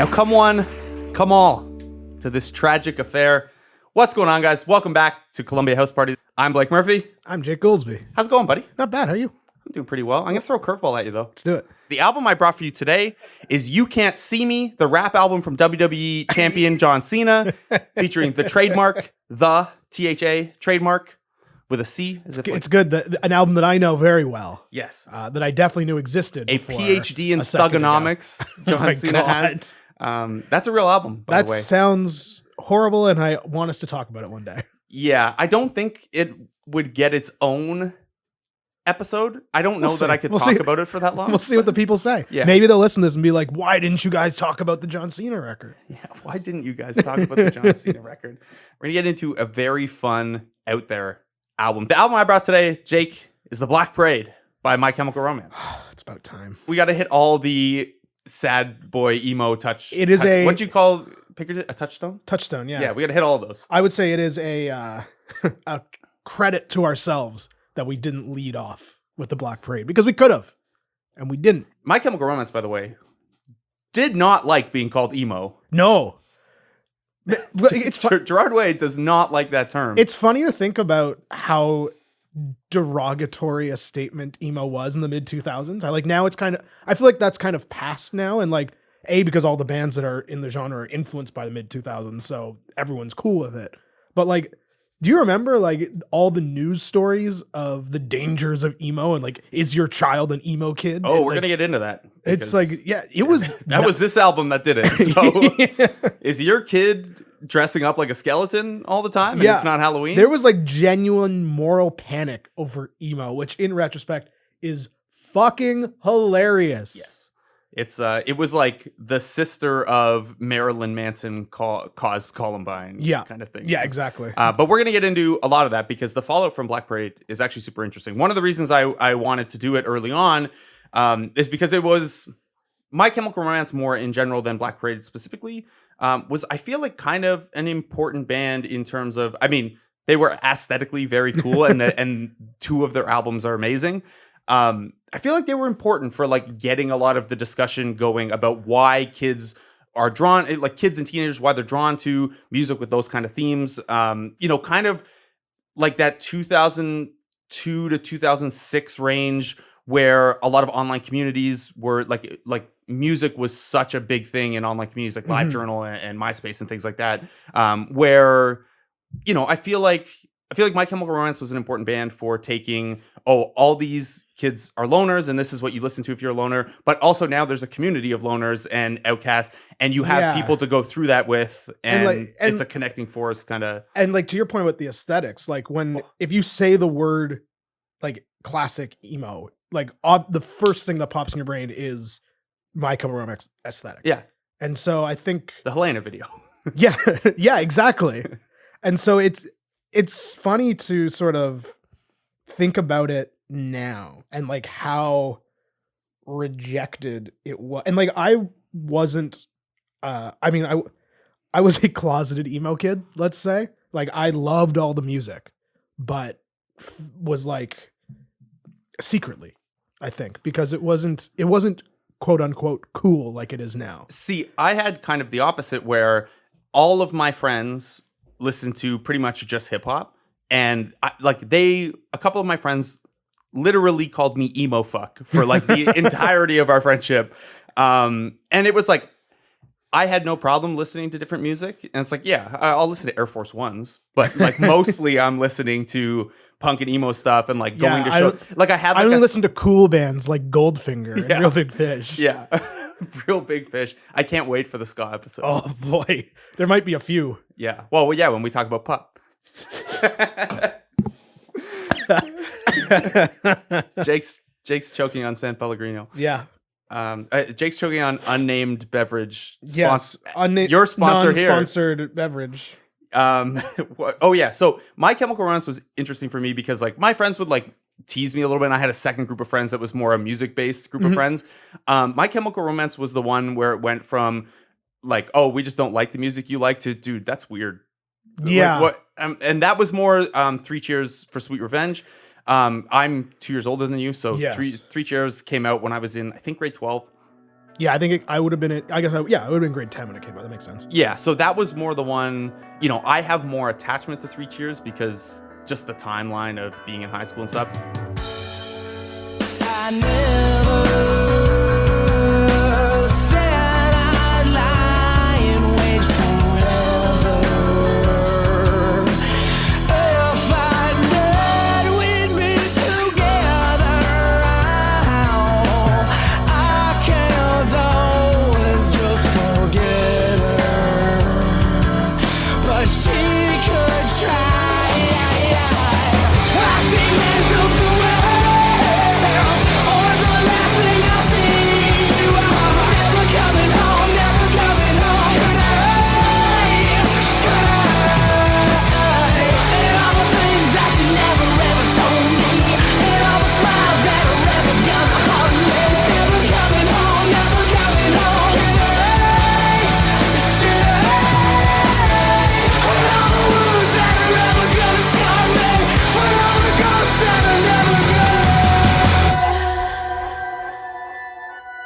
Now come one, come all to this tragic affair. What's going on, guys? Welcome back to Columbia House Party. I'm Blake Murphy. I'm Jake Goldsbie. How's it going, buddy? Not bad. How are you? I'm doing pretty well. I'm going to throw a curveball at you, though. Let's do it. The album I brought for you today is You Can't See Me, the rap album from WWE champion John Cena, featuring the trademark, the THA trademark with a C. As if It's good. An album that I know very well. Yes. That I definitely knew existed. A before PhD in a second ago. thugonomics, John Cena has. That's a real album, by the way. That sounds horrible, and I want us to talk about it one day. Yeah, I don't think it would get its own episode. I don't know that I could talk about it for that long. We'll see what the people say. Yeah. Maybe they'll listen to this and be like, why didn't you guys talk about the John Cena record? Yeah, why didn't you guys talk about the John Cena record? We're going to get into a very fun, out there album. The album I brought today, Jake, is The Black Parade by My Chemical Romance. It's about time. We got to hit all the sad boy emo touch. It is what'd you call a touchstone? Touchstone, yeah. Yeah, we got to hit all of those. I would say it is a credit to ourselves that we didn't lead off with The Black Parade, because we could have, and we didn't. My Chemical Romance, by the way, did not like being called emo. No. It's Gerard Way does not like that term. It's funny to think about how derogatory a statement emo was in the mid 2000s. I feel like that's kind of past now, and like because all the bands that are in the genre are influenced by the mid 2000s, so everyone's cool with it. But like, do you remember like all the news stories of the dangers of emo and like, is your child an emo kid? Oh, and, we're gonna get into that. It's like, yeah, it was that was this album that did it. So is your kid dressing up like a skeleton all the time and it's not Halloween? There was like genuine moral panic over emo, which in retrospect is fucking hilarious. Yes. It was like the sister of Marilyn Manson caused Columbine kind of thing. Yeah, exactly. But we're going to get into a lot of that because the fallout from Black Parade is actually super interesting. One of the reasons I wanted to do it early on is because it was My Chemical Romance more in general than Black Parade specifically was, I feel like, kind of an important band in terms of, I mean, they were aesthetically very cool and two of their albums are amazing. I feel like they were important for like getting a lot of the discussion going about why kids are drawn, like kids and teenagers, why they're drawn to music with those kind of themes. Kind of like that 2002 to 2006 range where a lot of online communities were like music was such a big thing in online communities like LiveJournal and MySpace and things like that. Where, I feel like My Chemical Romance was an important band for taking, all these kids are loners, and this is what you listen to if you're a loner. But also now there's a community of loners and outcasts, and you have people to go through that with, and it's a connecting force kind of. And like to your point with the aesthetics, like if you say the word like classic emo, like the first thing that pops in your brain is My Chemical Romance aesthetic. Yeah. And so I think the Helena video. yeah, exactly. And so it's funny to sort of think about it now and like how rejected it was. And like I wasn't I was a closeted emo kid, let's say. Like I loved all the music, but was like secretly, I think, because it wasn't quote unquote cool like it is now. See, I had kind of the opposite where all of my friends listened to pretty much just hip hop. And a couple of my friends literally called me emo fuck for like the entirety of our friendship. And it was like, I had no problem listening to different music. And it's like, yeah, I'll listen to Air Force Ones, but like mostly I'm listening to punk and emo stuff and like going to shows. Like I only listen to cool bands like Goldfinger and Real Big Fish. Yeah. Real Big Fish. I can't wait for the ska episode. Oh boy. There might be a few. Yeah. Well, yeah, when we talk about Pup. Jake's choking on San Pellegrino. Yeah. Jake's choking on unnamed beverage. Yes. Your sponsor here. Non-sponsored beverage. Oh yeah. So My Chemical Romance was interesting for me because like my friends would like tease me a little bit. And I had a second group of friends that was more a music-based group of friends. My Chemical Romance was the one where it went from like, oh, we just don't like the music you like to, dude, that's weird. Yeah. Like, what? And that was more 3 Cheers for Sweet Revenge. I'm 2 years older than you, so yes. Three Cheers came out when I was in, I think, grade 12. Yeah, I think I would have been. I guess. Yeah, it would have been grade 10 when it came out. That makes sense. Yeah, so that was more the one, I have more attachment to Three Cheers because just the timeline of being in high school and stuff. I never said I'd lie and wait forever. If I did, we'd be together. I can't always just forget her, but she could try. I think mental forever, or the last thing I see. Never coming home, never coming home. Should I? And all the things that you never ever told me, and all the smiles that are never gonna haunt me. Never coming home, never coming home. Should I? And all the wounds that are never gonna scar me, for all the ghosts that are never gonna.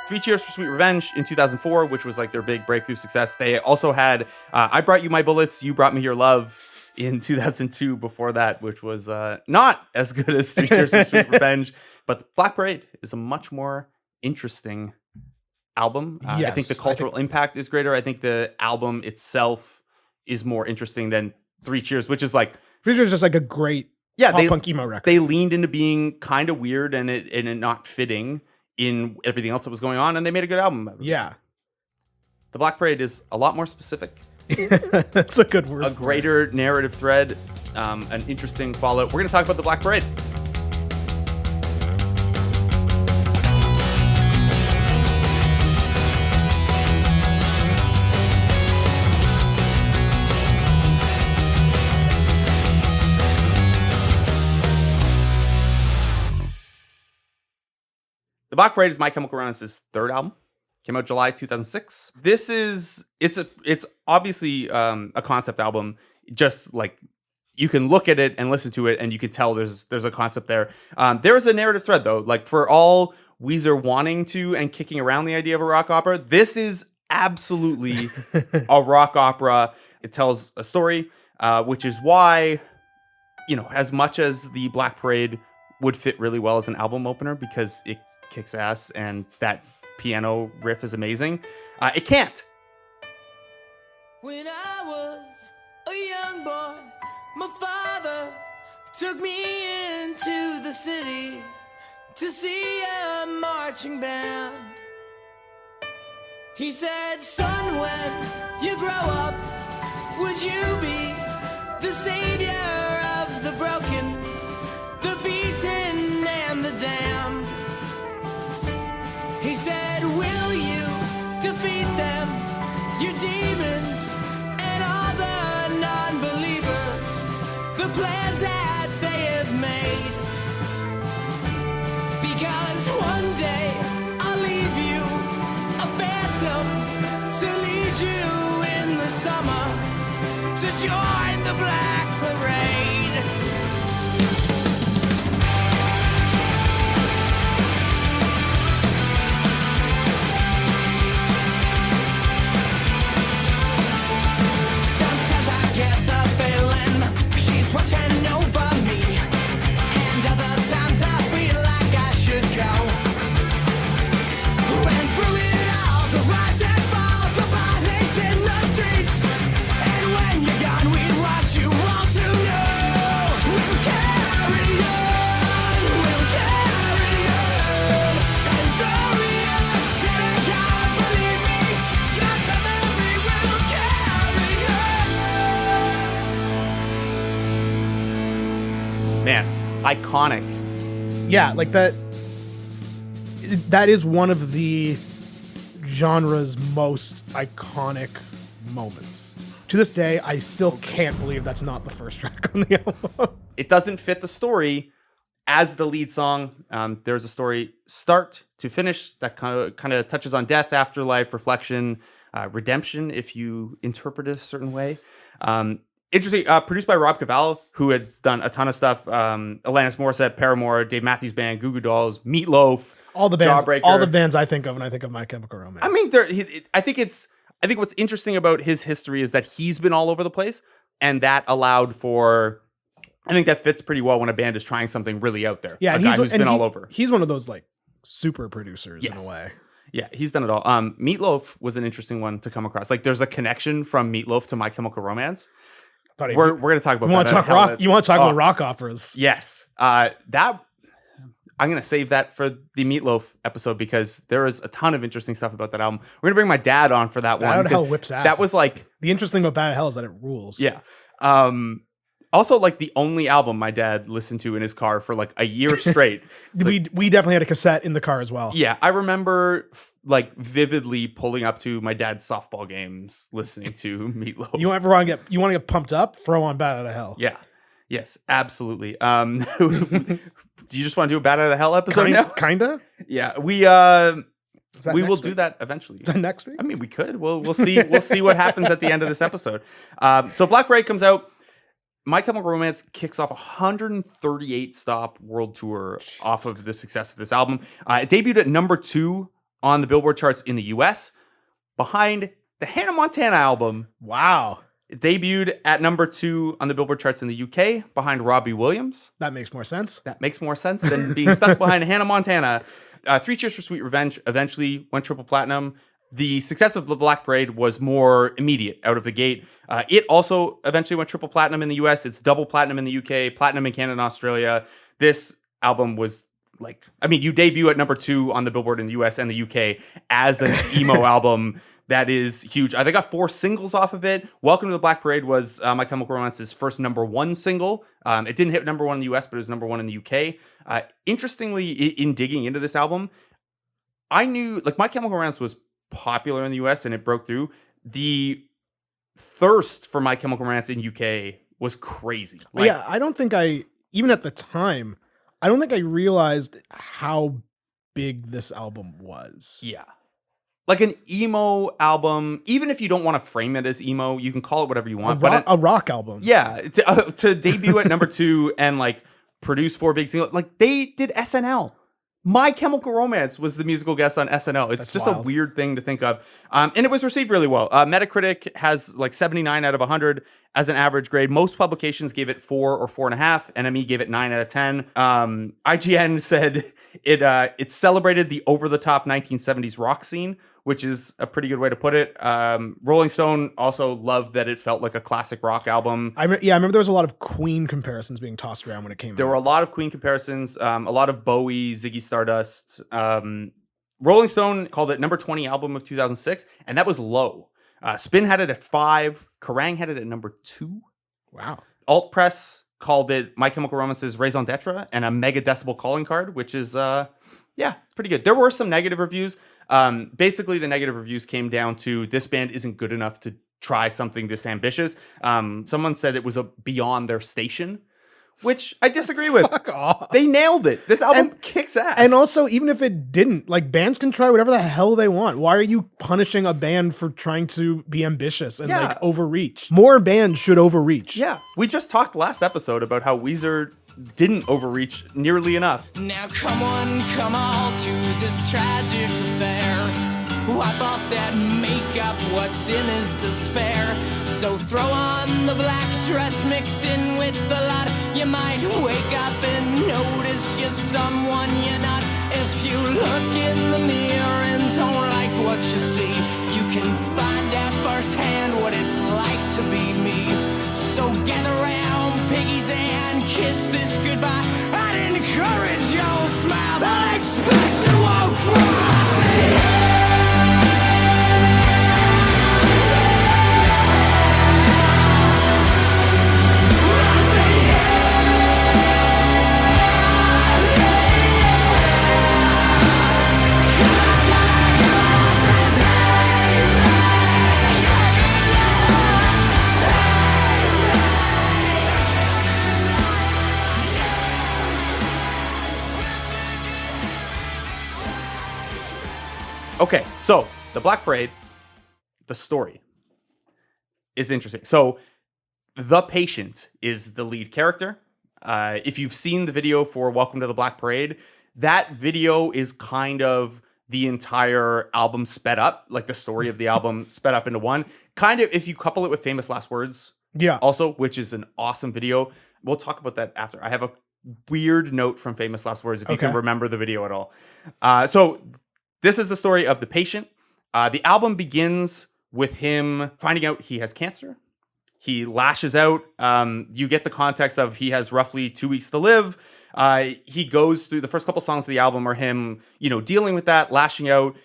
Three Cheers for Sweet Revenge in 2004, which was like their big breakthrough success. They also had I Brought You My Bullets, You Brought Me Your Love in 2002 before that, which was not as good as Three Cheers for Sweet Revenge. But Black Parade is a much more interesting album. I think the Yes, cultural impact is greater. I think the album itself is more interesting than Three Cheers, which is like, Future is just like a great yeah, pop punk emo record. they leaned into being kind of weird and it not fitting in everything else that was going on, and they made a good album out of it. Yeah, The Black Parade is a lot more specific, that's a good word. a greater narrative thread, an interesting follow. We're going to talk about The Black Parade. The Black Parade is My Chemical Romance's third album. Came out July 2006. It's obviously a concept album. Just like you can look at it and listen to it, and you can tell there's a concept there. There is a narrative thread though. Like for all Weezer wanting to and kicking around the idea of a rock opera, this is absolutely a rock opera. It tells a story, which is why, as much as the Black Parade would fit really well as an album opener because it kicks ass and that piano riff is amazing, it can't. When I was a young boy, my father took me into the city to see a marching band. He said, son, when you grow up, would you be the savior of the broken, the beaten, and the damned? He said, will you defeat them, your demons, and all the non-believers, the plans that they have made? Because one day I'll leave you a phantom to lead you in the summer to join the Black Parade. Sometimes I get the feeling she's watching over me, and other times I feel like I should go. Ran through it all, the rise and fall, the bodies in the streets, and when you're gone, we want you all to know we'll carry on, and though we are sick, God, believe me, your memory will carry on. Man, iconic. Yeah, like that. That is one of the genre's most iconic moments. To this day, I still can't believe that's not the first track on the album. It doesn't fit the story as the lead song. There's a story start to finish that kind of touches on death, afterlife, reflection, redemption, if you interpret it a certain way. Interesting. Produced by Rob Cavallo, who had done a ton of stuff. Alanis Morissette, Paramore, Dave Matthews Band, Goo Goo Dolls, Meatloaf, All the bands, Jawbreaker. all the bands I think of when I think of My Chemical Romance. I mean, I think what's interesting about his history is that he's been all over the place, and that allowed for. I think that fits pretty well when a band is trying something really out there. yeah, a and guy who's been all over. He's one of those like super producers Yes. in a way. Yeah, he's done it all. Meatloaf was an interesting one to come across. Like, there's a connection from Meatloaf to My Chemical Romance. We're going to talk about. You want to talk rock? You want to talk about rock operas? Yes. That I'm going to save that for the Meatloaf episode because there is a ton of interesting stuff about that album. We're going to bring my dad on for that one. Bad Out of Hell whips ass. That was like the interesting thing about Bad Out of Hell is that it rules. Yeah. Also, like the only album my dad listened to in his car for like a year straight. We definitely had a cassette in the car as well. Yeah, I remember like vividly pulling up to my dad's softball games, listening to Meatloaf. You want to get pumped up? Throw on Bad Out of Hell. Yeah. Yes, absolutely. Do you just want to do a Bad Out of Hell episode now? Kinda. Yeah, we will do that eventually. Is that next week? I mean, we could. We'll see. We'll see what happens at the end of this episode. So Black Parade comes out. My Chemical Romance kicks off a 138 stop world tour off of the success of this album. It debuted at number 2 on the Billboard charts in the US, behind the Hannah Montana album. Wow. It debuted at number 2 on the Billboard charts in the UK, behind Robbie Williams. That makes more sense. That makes more sense than being stuck behind Hannah Montana. 3 Cheers for Sweet Revenge eventually went triple platinum. The success of the Black Parade was more immediate out of the gate. It also eventually went triple platinum in the US. It's double platinum in the UK, platinum in Canada and Australia. This album was like, I mean, you debut at number 2 on the Billboard in the US and the UK as an emo album. That is huge. They got 4 singles off of it. Welcome to the Black Parade was My Chemical Romance's first number 1 single. It didn't hit number 1 in the US, but it was number 1 in the UK. Interestingly, in digging into this album, I knew like My Chemical Romance was popular in the US and it broke through. The thirst for My Chemical Romance in UK was crazy. Like, yeah, I don't think even at the time, I don't think I realized how big this album was. Yeah. Like an emo album, even if you don't want to frame it as emo, you can call it whatever you want. A rock album. Yeah. To debut at number 2 and like produce 4 big singles, like they did SNL. My Chemical Romance was the musical guest on SNL. It's just wild. A weird thing to think of. And it was received really well. Metacritic has like 79 out of 100 as an average grade. Most publications gave it 4 or 4.5. NME gave it 9 out of 10. IGN said it celebrated the over-the-top 1970s rock scene, which is a pretty good way to put it. Rolling Stone also loved that it felt like a classic rock album. I remember there was a lot of Queen comparisons being tossed around when it came out. There were a lot of Queen comparisons, a lot of Bowie, Ziggy Stardust. Rolling Stone called it number 20 album of 2006, and that was low. Spin had it at 5. Kerrang had it at number 2. Wow. Alt Press called it My Chemical Romance's raison d'etre and a mega decibel calling card, which is, it's pretty good. There were some negative reviews. Basically, the negative reviews came down to this band isn't good enough to try something this ambitious. Someone said it was beyond their station, which I disagree with. Fuck off. They nailed it. This album kicks ass. And also, even if it didn't, like bands can try whatever the hell they want. Why are you punishing a band for trying to be ambitious and like overreach? More bands should overreach. Yeah. We just talked last episode about how Weezer didn't overreach nearly enough. Now come on, come all to this tragic affair. Wipe off that makeup, what's in is despair. So throw on the black dress, mix in with the lot. You might wake up and notice you're someone you're not. If you look in the mirror and don't like what you see, you can find out firsthand what it's like to be me. So gather round, piggies, and kiss this goodbye. I'd encourage your smiles, I expect you won't cry. Okay, so the Black Parade, the story is interesting. So the patient is the lead character. If you've seen the video for Welcome to the Black Parade, that video is kind of the entire album sped up, like the story of the album sped up into one. Kind of, if you couple it with Famous Last Words, also, which is an awesome video. We'll talk about that after. I have a weird note from Famous Last Words, if you can remember the video at all. So this is the story of the patient. The album begins with him finding out he has cancer. He lashes out. You get the context of he has roughly 2 weeks to live. He goes through the first couple songs of the album are him, dealing with that, lashing out,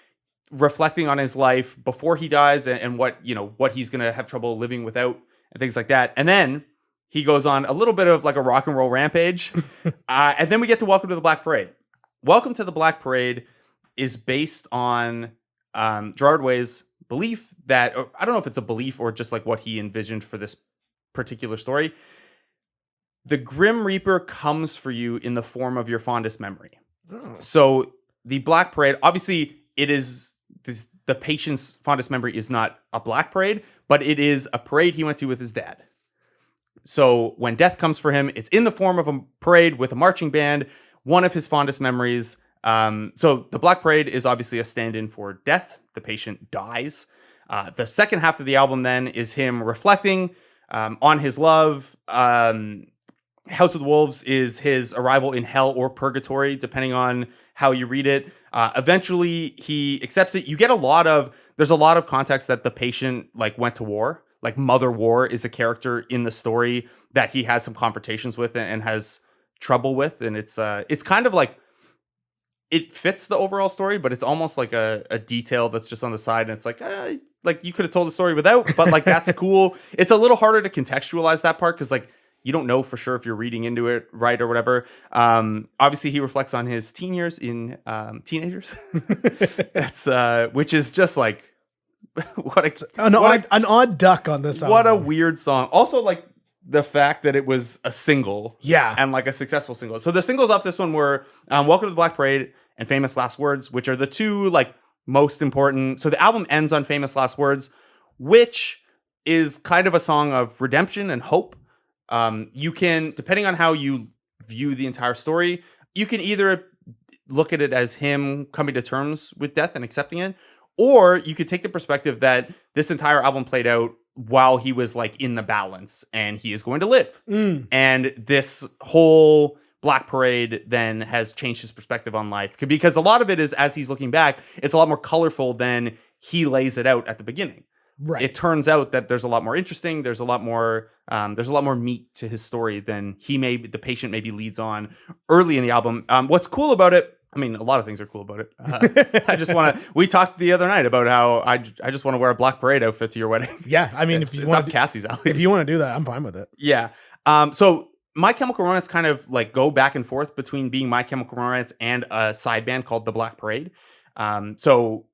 reflecting on his life before he dies and what he's going to have trouble living without and things like that. And then he goes on a little bit of like a rock and roll rampage. And then we get to Welcome to the Black Parade. Welcome to the Black Parade is based on Gerard Way's belief that, or I don't know if it's a belief or just like what he envisioned for this particular story. The Grim Reaper comes for you in the form of your fondest memory. Oh. So the Black Parade, obviously it is the patient's fondest memory is not a Black Parade, but it is a parade he went to with his dad. So when death comes for him, it's in the form of a parade with a marching band, one of his fondest memories. So the Black Parade is obviously a stand-in for death. The patient dies. The second half of the album then is him reflecting on his love. House of the Wolves is his arrival in hell or purgatory, depending on how you read it. Eventually, he accepts it. You get there's a lot of context that the patient went to war. Like Mother War is a character in the story that he has some confrontations with and has trouble with. And it's kind of like, it fits the overall story, but it's almost like a detail that's just on the side. And it's like you could have told the story without, but that's cool. It's a little harder to contextualize that part because you don't know for sure if you're reading into it right or whatever. Obviously, he reflects on his teen years in Teenagers. That's which is just an odd duck on this album. What a weird song. Also, the fact that it was a single, and a successful single. So the singles off this one were "Welcome to the Black Parade" and "Famous Last Words," which are the two most important. So the album ends on "Famous Last Words," which is kind of a song of redemption and hope. You can, depending on how you view the entire story, you can either look at it as him coming to terms with death and accepting it, or you could take the perspective that this entire album played out while he was in the balance and he is going to live. And this whole Black Parade then has changed his perspective on life, because a lot of it is, as he's looking back, it's a lot more colorful than he lays it out at the beginning. Right. It turns out that there's a lot more interesting. There's a lot more meat to his story than the patient maybe leads on early in the album. What's cool about it? I mean, a lot of things are cool about it. We talked the other night about how I just want to wear a Black Parade outfit to your wedding. Yeah. I mean, it's up Cassie's alley. If you want to do that, I'm fine with it. Yeah. So My Chemical Romance kind of go back and forth between being My Chemical Romance and a side band called the Black Parade. So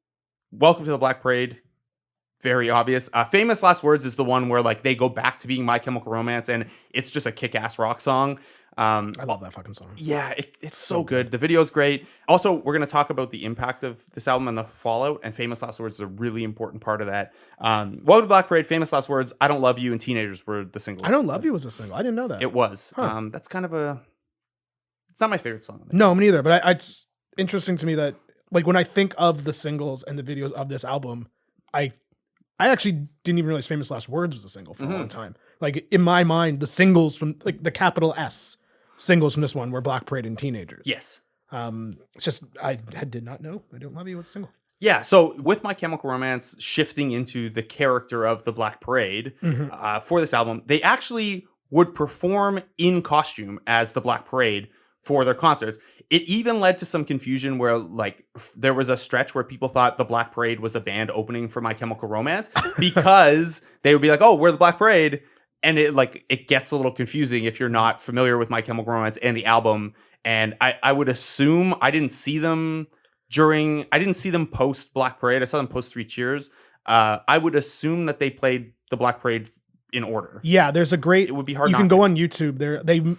Welcome to the Black Parade. Very obvious. Famous Last Words is the one where they go back to being My Chemical Romance, and it's just a kick-ass rock song. I love that fucking song. Yeah, it's so good. The video's great. Also, we're going to talk about the impact of this album and the fallout, and Famous Last Words is a really important part of that. Welcome to Black Parade, Famous Last Words, I Don't Love You, and Teenagers were the singles. I Don't Love You was a single. I didn't know that. It was. Huh. That's kind of it's not my favorite song. No, me neither, but it's interesting to me that when I think of the singles and the videos of this album, I actually didn't even realize Famous Last Words was a single for a long time. In my mind, the singles from the capital S singles from this one were Black Parade and Teenagers. Yes. It's just, I did not know I Don't Love You was a single. Yeah. So with My Chemical Romance shifting into the character of the Black Parade for this album, they actually would perform in costume as the Black Parade for their concerts. It even led to some confusion where there was a stretch where people thought the Black Parade was a band opening for My Chemical Romance because they would be like, oh, we're the Black Parade. And it gets a little confusing if you're not familiar with My Chemical Romance and the album. And I would assume I didn't see them post Black Parade. I saw them post 3 Cheers. I would assume that they played the Black Parade in order. Yeah, there's a great. It would be hard. You can go on YouTube.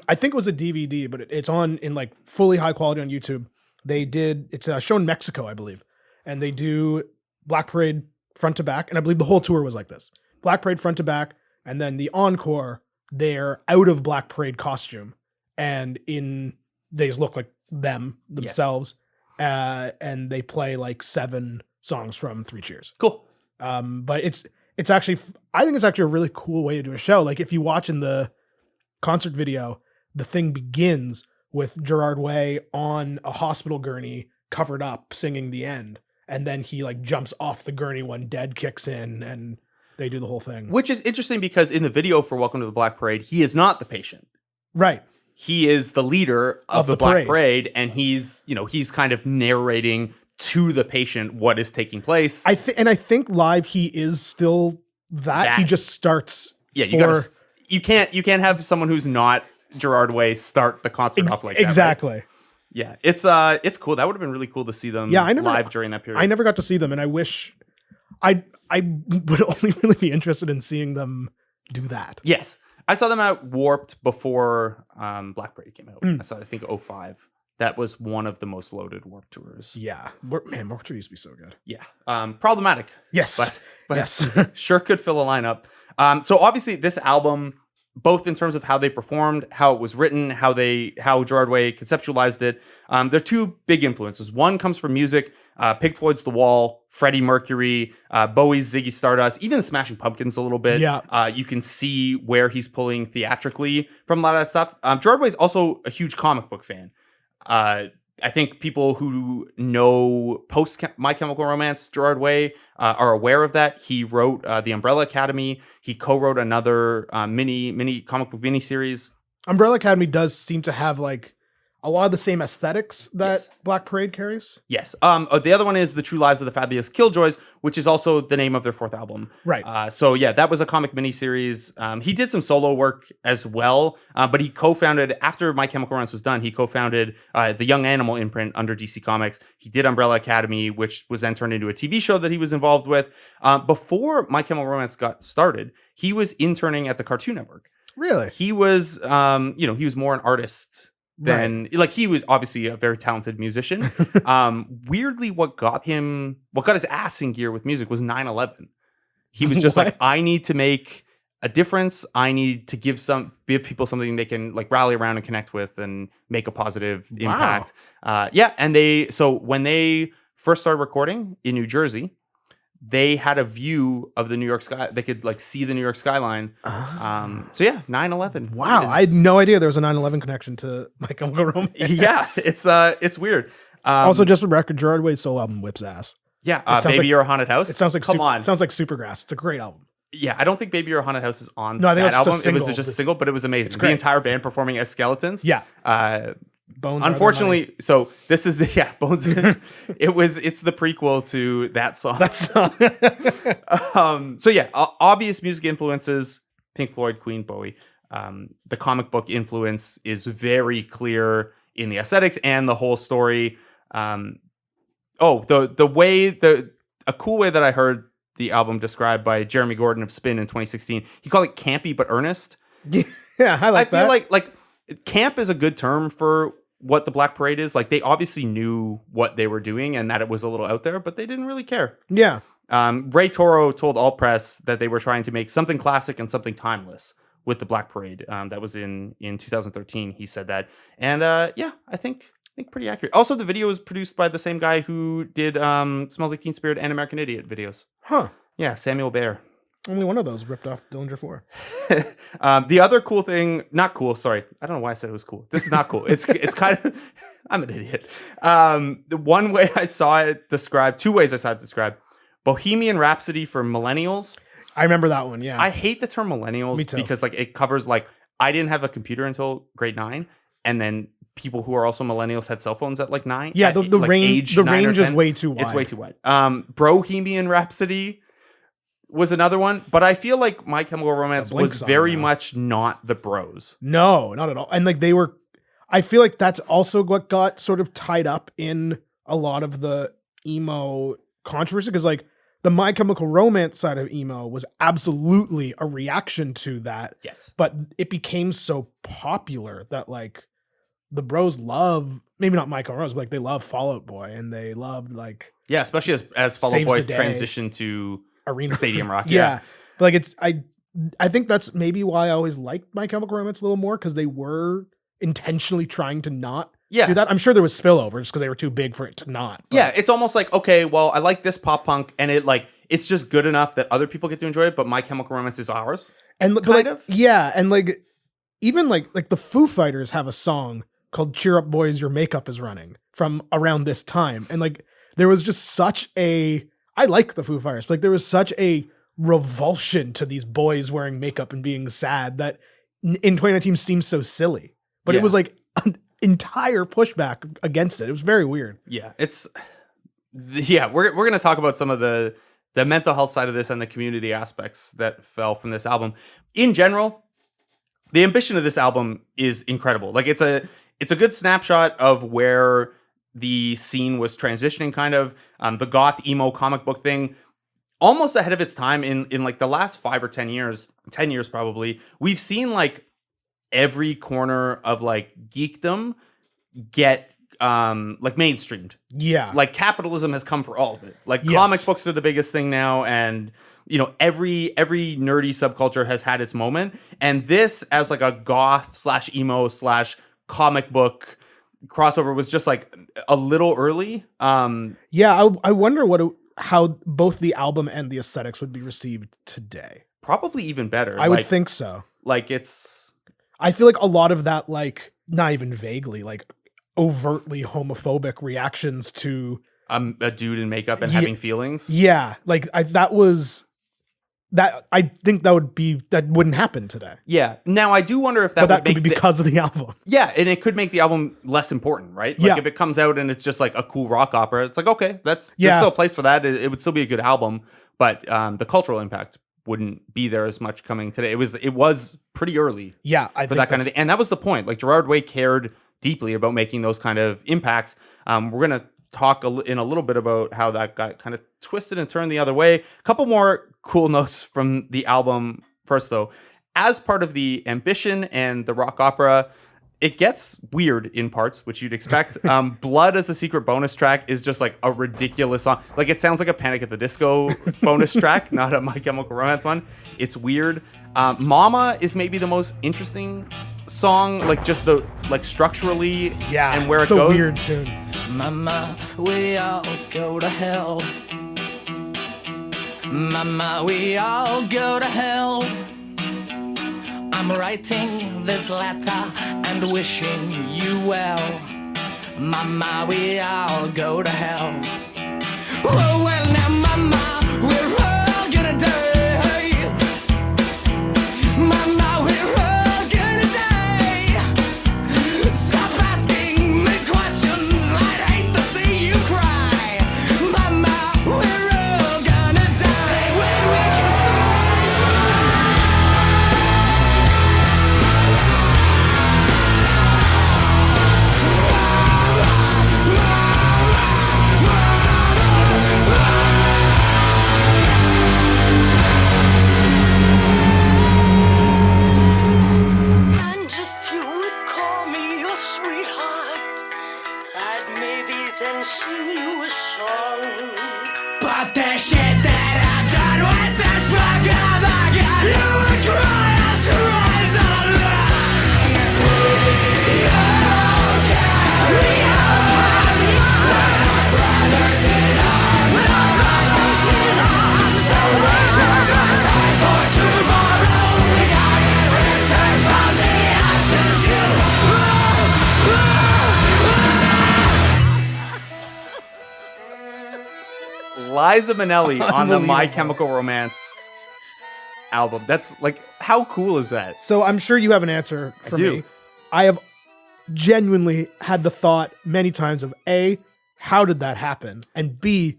I think it was a DVD, but it's on in fully high quality on YouTube. It's shown in Mexico, I believe, and they do Black Parade front to back, and I believe the whole tour was like this: Black Parade front to back, and then the encore they're out of Black Parade costume and they just look like themselves. And they play like 7 songs from 3 Cheers. Cool. But it's actually, I think it's actually a really cool way to do a show. Like if you watch in the concert video, the thing begins with Gerard Way on a hospital gurney covered up singing the end. And then he like jumps off the gurney when Dead kicks in and they do the whole thing. Which is interesting because in the video for Welcome to the Black Parade, he is not the patient. Right. He is the leader of the Black Parade, and he's kind of narrating to the patient what is taking place. I think live he is still that. He just starts. Yeah, you can't have someone who's not Gerard Way start the concert off like that. Exactly. Right? Yeah, it's cool. That would have been really cool to see them live during that period. I never got to see them, and I wish I would only really be interested in seeing them do that. Yes. I saw them at Warped before Black Parade came out. I saw, I think, 2005. That was one of the most loaded Warped tours. Yeah. Warped Tour used to be so good. Yeah. Problematic. Yes. But yes. Sure could fill a lineup. So obviously this album, both in terms of how they performed, how it was written, how Gerard Way conceptualized it, there are 2 big influences. One comes from music, Pink Floyd's The Wall, Freddie Mercury, Bowie's Ziggy Stardust, even the Smashing Pumpkins a little bit. Yeah. You can see where he's pulling theatrically from a lot of that stuff. Gerard Way's also a huge comic book fan. I think people who know post My Chemical Romance Gerard Way are aware of that. He wrote The Umbrella Academy. He co-wrote another mini comic book miniseries. Umbrella Academy does seem to have like a lot of the same aesthetics that Black Parade carries. Yes. The other one is The True Lives of the Fabulous Killjoys, which is also the name of their 4th album. Right. So yeah, that was a comic miniseries. He did some solo work as well, but he co-founded, after My Chemical Romance was done, he co-founded the Young Animal imprint under DC Comics. He did Umbrella Academy, which was then turned into a TV show that he was involved with. Before My Chemical Romance got started, he was interning at the Cartoon Network. Really? He was, he was more an artist than like he was obviously a very talented musician. Weirdly, what got his ass in gear with music was 9/11. He was just like, I need to make a difference. I need to give people something they can like rally around and connect with and make a positive impact. And when they first started recording in New Jersey, they had a view of the New York sky. They could like see the New York skyline. 9/11. Wow. I had no idea there was a 9/11 connection to My Chemical Romance. Yeah, it's weird. Also, just for record, Gerard Way's solo album whips ass. Yeah, Baby You're a Haunted House. It sounds like on. It sounds like Supergrass. It's a great album. Yeah, I don't think Baby You're a Haunted House is on I think that album. it was just a single, but it was amazing. great. The entire band performing as skeletons. Yeah. Bones. Unfortunately, so this is the Bones. It's the prequel to that song. Obvious music influences: Pink Floyd, Queen, Bowie. The comic book influence is very clear in the aesthetics and the whole story. A cool way that I heard the album described by Jeremy Gordon of Spin in 2016. He called it campy but earnest. Yeah, I feel like camp is a good term for what the Black Parade is. Like they obviously knew what they were doing and that it was a little out there, but they didn't really care. Yeah. Ray Toro told Alt Press that they were trying to make something classic and something timeless with the Black Parade. That was in 2013. He said that, and I think pretty accurate. Also, the video was produced by the same guy who did Smells Like Teen Spirit and American Idiot videos. Huh. Yeah, Samuel Bayer. Only one of those ripped off Dillinger 4. The other cool thing, not cool, sorry. I don't know why I said it was cool. This is not cool. It's kind of, I'm an idiot. The one way I saw it described, 2 ways I saw it described, Bohemian Rhapsody for millennials. I remember that one, yeah. I hate the term millennials because like it covers like, I didn't have a computer until grade 9, and then people who are also millennials had cell phones at like 9. Yeah, the range is way too wide. It's way too wide. Bohemian Rhapsody was another one, but I feel like My Chemical Romance was very much not the bros. No, not at all. And like I feel like that's also what got sort of tied up in a lot of the emo controversy, because like the My Chemical Romance side of emo was absolutely a reaction to that. Yes. But it became so popular that like the bros love, maybe not My Chemical Romance, but like they love Fall Out Boy, and they loved like... Yeah, especially as Fall Out Boy transitioned to Arena Stadium Rock. Yeah. But like I think that's maybe why I always liked My Chemical Romance a little more, because they were intentionally trying to not do that. I'm sure there was spillover just because they were too big for it to not. But. Yeah, it's almost like, okay, well, I like this pop punk, and it's just good enough that other people get to enjoy it, but My Chemical Romance is ours. And kind of. Yeah, and like even like the Foo Fighters have a song called "Cheer Up Boys, Your Makeup Is Running" from around this time, and like there was just such a I like the Foo Fighters, but like there was such a revulsion to these boys wearing makeup and being sad that in 2019 seems so silly, but it was like an entire pushback against it. It was very weird. Yeah, we're going to talk about some of the mental health side of this and the community aspects that fell from this album. In general, the ambition of this album is incredible. Like it's a good snapshot of where the scene was transitioning, kind of the goth emo comic book thing, almost ahead of its time in like the last 5 or 10 years, 10 years probably. We've seen like every corner of like geekdom get like mainstreamed. Yeah. Like capitalism has come for all of it. Like comic books are the biggest thing now, and you know, every nerdy subculture has had its moment. And this as like a goth / emo / comic book crossover was just like a little early. Yeah, I wonder how both the album and the aesthetics would be received today. Probably even better. I would think so. Like I feel like a lot of that, like not even vaguely, like overtly homophobic reactions to a dude in makeup and having feelings. Yeah, like I think that wouldn't happen today. Yeah. Now I do wonder if that could be because of the album. Yeah, and it could make the album less important, right? Like if it comes out and it's just like a cool rock opera, it's like, okay, there's still a place for that. It would still be a good album, but the cultural impact wouldn't be there as much coming today. It was pretty early. Yeah, for that kind of thing. And that was the point. Like Gerard Way cared deeply about making those kind of impacts. We're going to talk in a little bit about how that got kind of twisted and turned the other way. A couple more cool notes from the album first, though. As part of the ambition and the rock opera, it gets weird in parts, which you'd expect. Blood as a secret bonus track is just like a ridiculous song. Like it sounds like a Panic at the Disco bonus track, not a My Chemical Romance one. It's weird. Mama is maybe the most interesting song, like just structurally and where it goes. It's a weird tune. Mama, we all go to hell. Mama, we all go to hell. I'm writing this letter and wishing you well. Mama, we all go to hell. Oh, well, now, Mama, we're all gonna die. Mama, we're all gonna die. Stop asking me questions. I'd hate to see you cry. Mama, we're all gonna die. When we can And if you would call me your sweetheart, I'd maybe then sing you a song. But the shit that I've done with this fucking again, you would cry out to rise alone. We all carry on. We're our brothers in arms. Our brothers in arms. So raise your glass high for tomorrow. We got it returned from the ashes. Liza Minnelli on the My Chemical Romance album. That's like, how cool is that? So I'm sure you have an answer for do. me. I have genuinely had the thought many times of A, how did that happen? And B,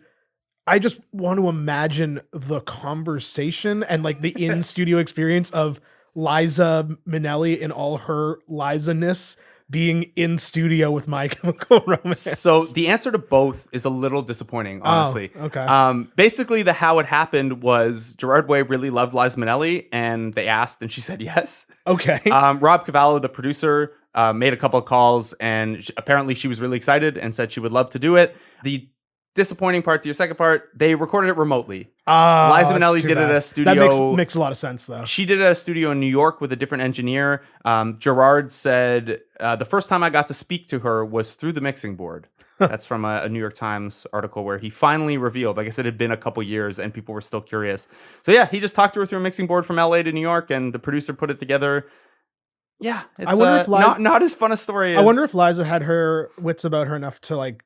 I just want to imagine the conversation and like the in-studio experience of Liza Minnelli in all her Liza-ness being in studio with My Chemical Romance. So the answer to both is a little disappointing, honestly. Oh, okay. Basically, how it happened was Gerard Way really loved Liza Minnelli, and they asked, and she said yes. Okay. Rob Cavallo, the producer, made a couple of calls, and apparently she was really excited and said she would love to do it. The disappointing part to your second part, they recorded it remotely. Oh, Liza that's Minnelli too did it bad. at a That studio. makes a lot of sense, though. She did it at a studio in New York with a different engineer. Gerard said, the first time I got to speak to her was through the mixing board. That's from a New York Times article where he finally revealed, like I said, it had been a couple years and people were still curious. So yeah, he just talked to her through a mixing board from LA to New York and the producer put it together. Yeah, it's I wonder if not as fun a story as... I wonder if Liza had her wits about her enough to like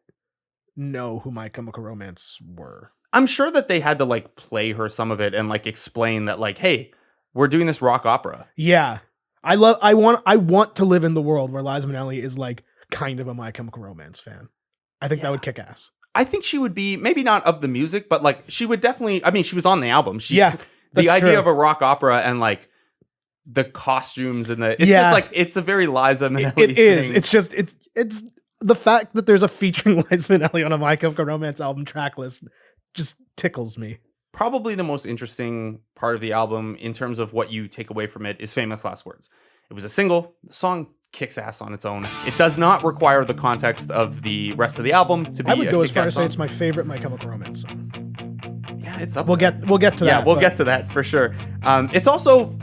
know who My Chemical Romance were. I'm sure that they had to like play her some of it and like explain that like, hey, we're doing this rock opera. Yeah. I want to live in the world where Liza Minnelli is like kind of a My Chemical Romance fan. I think that would kick ass. I think she would be, maybe not of the music, but like she would definitely, I mean, she was on the album. Yeah. The idea true. of a rock opera and like the costumes and it's Yeah. just like, it's a very Liza Minnelli It is. thing. It's just it's the fact that there's a featuring Liza Minnelli on a My Chemical Romance album track list just tickles me. Probably the most interesting part of the album in terms of what you take away from it is Famous Last Words. It was a single. The song kicks ass on its own. It does not require the context of the rest of the album to be I would go as far kick-ass as say song. it's my favorite My Chemical Romance song. Yeah, it's up We'll there. get to that. Yeah, we'll but- get to that for sure. It's also,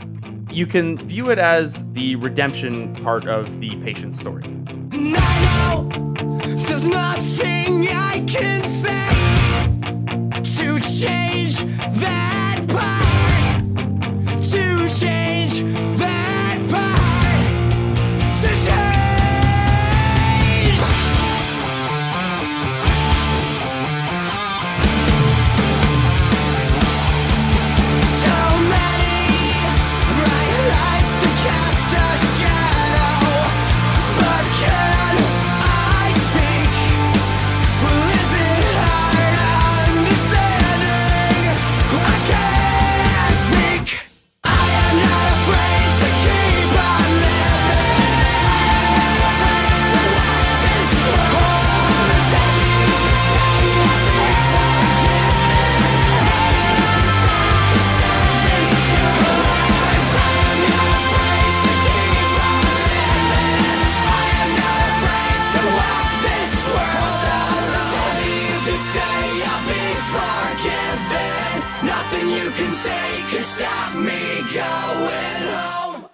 you can view it as the redemption part of the patient's story. And I know there's nothing I can say to change that part. To change that part. To change. So many bright lights that cast a shadow. But can I speak? Well, is it hard understanding? I can't speak. I am not afraid to keep on living. It's hard to walk this world alone. This day I'll be forgiven. Nothing you can say can stop me going home.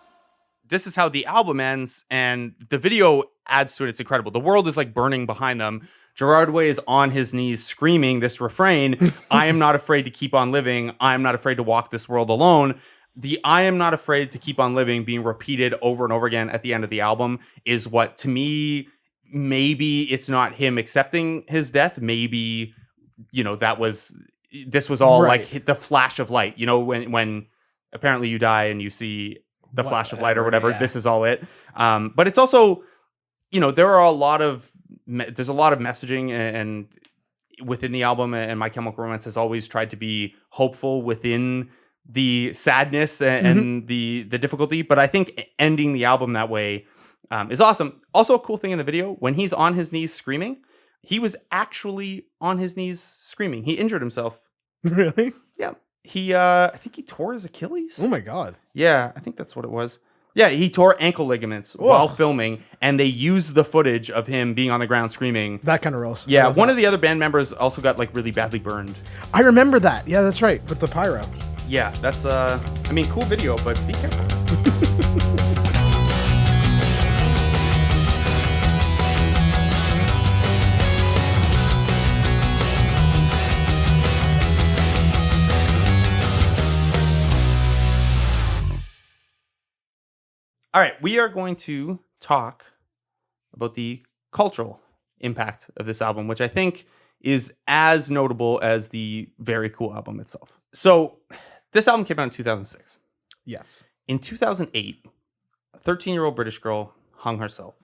This is how the album ends, and the video adds to it. It's incredible. The world is like burning behind them. Gerard Way is on his knees screaming this refrain, I am not afraid to keep on living. I am not afraid to walk this world alone. The I am not afraid to keep on living being repeated over and over again at the end of the album is what, to me, maybe it's not him accepting his death. Maybe, you know, this was all Right. like the flash of light, you know, when apparently you die and you see the flash of light or Whatever, whatever. yeah. This is all it. But it's also, you know, there's a lot of messaging and within the album, and My Chemical Romance has always tried to be hopeful within the sadness and the difficulty. But I think ending the album that way is awesome. Also, a cool thing in the video, when he's on his knees screaming, he was actually on his knees screaming. He injured himself. Really? Yeah. I think he tore his Achilles. Oh my god. Yeah, I think that's what it was. Yeah, he tore ankle ligaments while filming, and they used the footage of him being on the ground screaming. That kind of rolls. I Yeah, love one that. of the other band members also got like really badly burned. I remember that. Yeah, that's right. With the pyro. Yeah, that's I mean, cool video, but be careful. All right, we are going to talk about the cultural impact of this album, which I think is as notable as the very cool album itself. So, this album came out in 2006. Yes. In 2008, a 13-year-old British girl hung herself.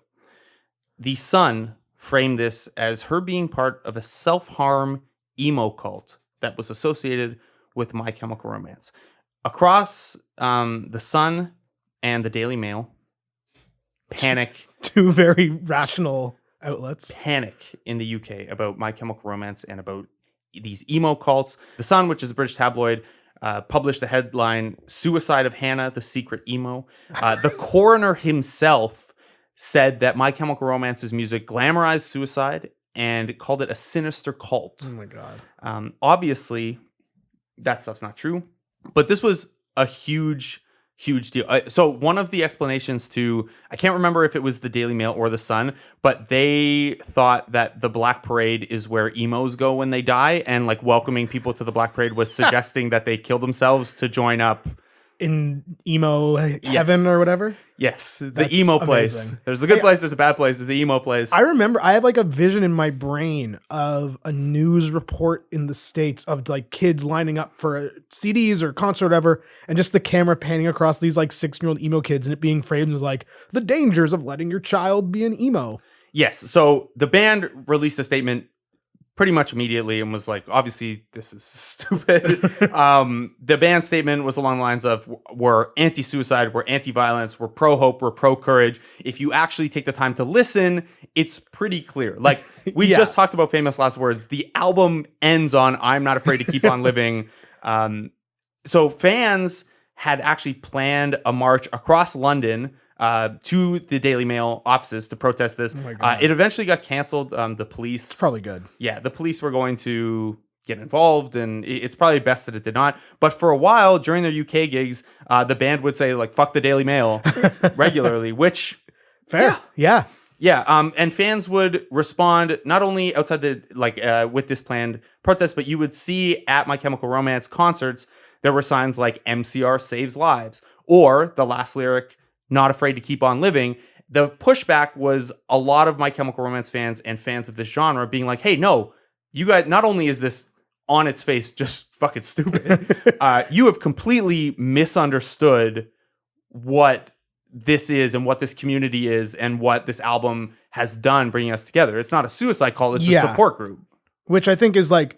The Sun framed this as her being part of a self-harm emo cult that was associated with My Chemical Romance. Across the Sun and the Daily Mail, panic Two very rational outlets. in the UK about My Chemical Romance and about these emo cults. The Sun, which is a British tabloid, published the headline, Suicide of Hannah, the Secret Emo. The coroner himself said that My Chemical Romance's music glamorized suicide and called it a sinister cult. Oh my God. Obviously, that stuff's not true, but this was a huge deal. So one of the explanations to, I can't remember if it was the Daily Mail or the Sun, but they thought that the Black Parade is where emos go when they die, and like welcoming people to the Black Parade was suggesting that they kill themselves to join up In emo heaven or whatever. Yes, the That's emo place. amazing. There's a good place, there's a bad place, there's the emo place. I remember I have like a vision in my brain of a news report in the States of like kids lining up for CDs or concert or whatever, and just the camera panning across these like 6-year-old emo kids and it being framed as like the dangers of letting your child be an emo. Yes, so the band released a statement pretty much immediately and was like, obviously this is stupid. The band statement was along the lines of, we're anti-suicide, we're anti-violence, we're pro-hope, we're pro-courage. If you actually take the time to listen, it's pretty clear. Like we Yeah. just talked about Famous Last Words. The album ends on I'm Not Afraid to Keep on Living. So fans had actually planned a march across London to the Daily Mail offices to protest this. Oh my God. It eventually got canceled. The police... It's probably good. Yeah, the police were going to get involved, and it's probably best that it did not. But for a while, during their UK gigs, the band would say, like, fuck the Daily Mail regularly, which... Fair. Yeah. Yeah, and fans would respond not only outside the, with this planned protest, but you would see at My Chemical Romance concerts, there were signs like MCR saves lives, or the last lyric, not afraid to keep on living. The pushback was a lot of My Chemical Romance fans and fans of this genre being like, hey, no, you guys, not only is this on its face just fucking stupid, you have completely misunderstood what this is and what this community is and what this album has done bringing us together. It's not a suicide call, it's a support group. Which I think is like,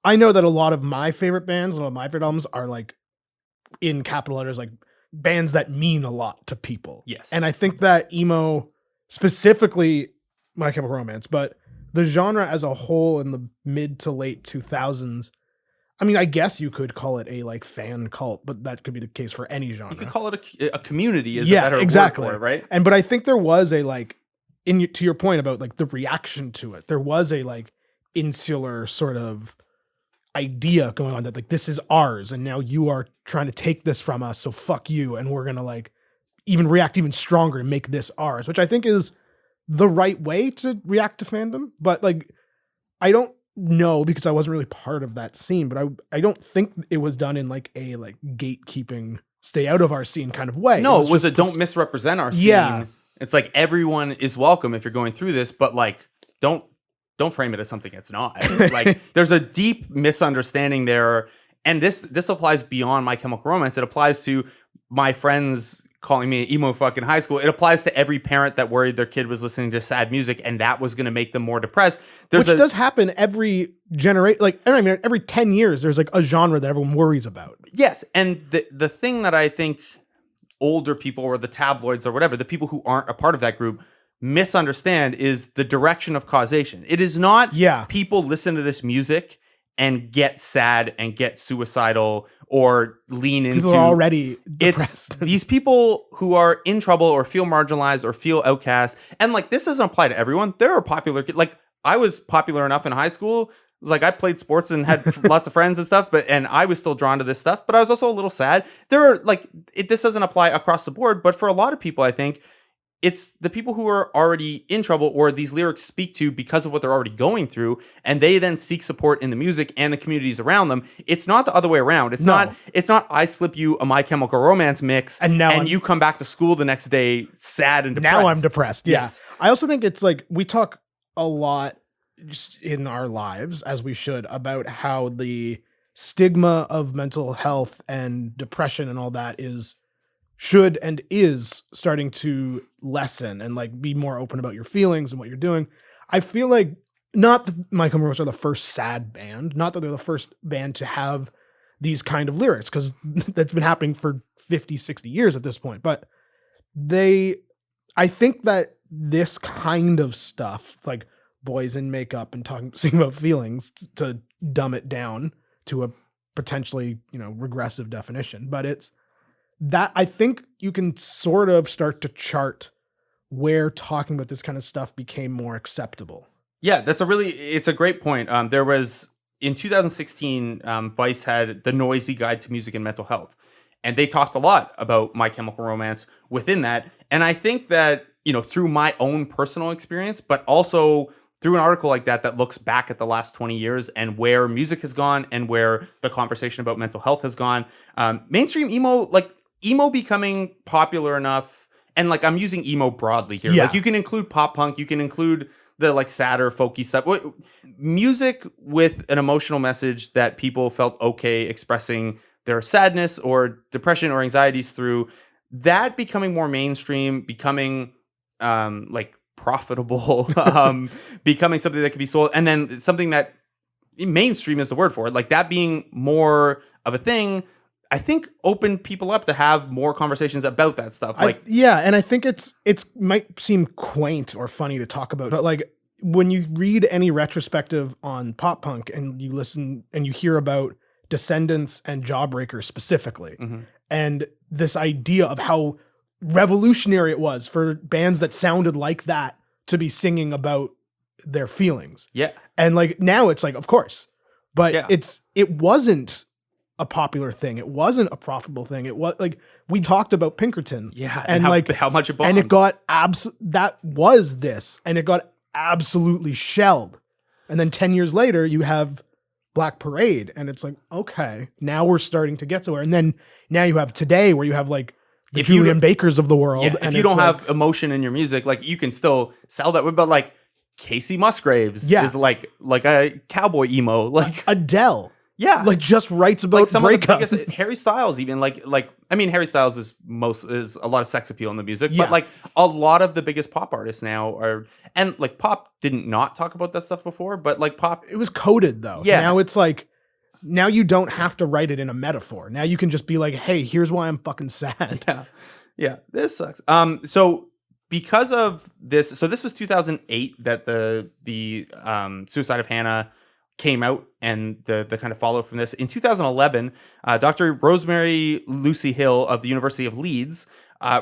I know that a lot of my favorite bands, a lot of my favorite albums are like in capital letters, like bands that mean a lot to people. Yes. And I think that emo, specifically My Chemical Romance, but the genre as a whole in the mid to late 2000s, I mean, I guess you could call it a like fan cult, but that could be the case for any genre. You could call it a community is a better word for it, right? But I think there was a like, to your point about like the reaction to it, there was a like insular sort of idea going on that like this is ours and now you are trying to take this from us, so fuck you, and we're gonna like even react even stronger and make this ours, which I think is the right way to react to fandom. But like I don't know, because I wasn't really part of that scene, but I don't think it was done in like a like gatekeeping, stay out of our scene kind of way. No, it was a don't misrepresent our scene. Yeah. It's like everyone is welcome if you're going through this, but like don't frame it as something it's not. Like there's a deep misunderstanding there, and this applies beyond My Chemical Romance. It applies to my friends calling me emo fucking high school. It applies to every parent that worried their kid was listening to sad music and that was going to make them more depressed. Which does happen every generation. Like I mean, every 10 years, there's like a genre that everyone worries about. Yes, and the thing that I think older people or the tabloids or whatever, the people who aren't a part of that group misunderstand is the direction of causation. It is not people listen to this music and get sad and get suicidal or lean into... People are already depressed. It's these people who are in trouble or feel marginalized or feel outcast. And like, this doesn't apply to everyone. There are popular... Like, I was popular enough in high school. It was like, I played sports and had lots of friends and stuff, and I was still drawn to this stuff, but I was also a little sad. There are like... This doesn't apply across the board, but for a lot of people, I think, it's the people who are already in trouble or these lyrics speak to because of what they're already going through, and they then seek support in the music and the communities around them. It's not the other way around. It's not I slip you a My Chemical Romance mix and you come back to school the next day sad and depressed. Now I'm depressed. Yeah. Yes. I also think it's like we talk a lot just in our lives, as we should, about how the stigma of mental health and depression and all that should and is starting to lessen and like be more open about your feelings and what you're doing. I feel like not that My Chemical Romance are the first sad band, not that they're the first band to have these kind of lyrics, because that's been happening for 50, 60 years at this point. But I think that this kind of stuff, like boys in makeup and singing about feelings, to dumb it down to a potentially, regressive definition, but it's that I think you can sort of start to chart where talking about this kind of stuff became more acceptable. Yeah, it's a great point. There was in 2016, Vice had the Noisy Guide to Music and Mental Health, and they talked a lot about My Chemical Romance within that. And I think that, through my own personal experience, but also through an article like that looks back at the last 20 years and where music has gone and where the conversation about mental health has gone, mainstream emo becoming popular enough, and like I'm using emo broadly here. Yeah. Like you can include pop punk, you can include the like sadder folky stuff. Music with an emotional message that people felt okay expressing their sadness or depression or anxieties through, that becoming more mainstream, becoming like profitable, becoming something that can be sold, and then something that mainstream is the word for it, like that being more of a thing, I think opened people up to have more conversations about that stuff. Like, and I think it's might seem quaint or funny to talk about, but like when you read any retrospective on pop punk and you listen and you hear about Descendants and Jawbreaker specifically, and this idea of how revolutionary it was for bands that sounded like that to be singing about their feelings. Yeah. And like now it's like, of course, but Yeah. it wasn't a popular thing. It wasn't a profitable thing. It was like, we talked about Pinkerton. Yeah. And how, like how much it bombed. and it got that was this, and it got absolutely shelled. And then 10 years later you have Black Parade, and it's like, okay, now we're starting to get to where, and then now you have Today, where you have like the If you Julian Bakers of the world. Yeah, and if you it's don't like, have emotion in your music, like you can still sell that, but like Casey Musgraves Yeah. is like a cowboy emo, like Adele, yeah, like just writes about like some of the breakups. biggest, Harry Styles, even like I mean, Harry Styles is a lot of sex appeal in the music, Yeah. but like a lot of the biggest pop artists now are, and like pop didn't not talk about that stuff before, but like pop, It was coded though. Yeah. Now it's like, now you don't have to write it in a metaphor. Now you can just be like, hey, here's why I'm fucking sad. yeah, this sucks. So because of this, so this was 2008 that the Suicide of Hannah came out, and the kind of follow from this. In 2011, Dr. Rosemary Lucy Hill of the University of Leeds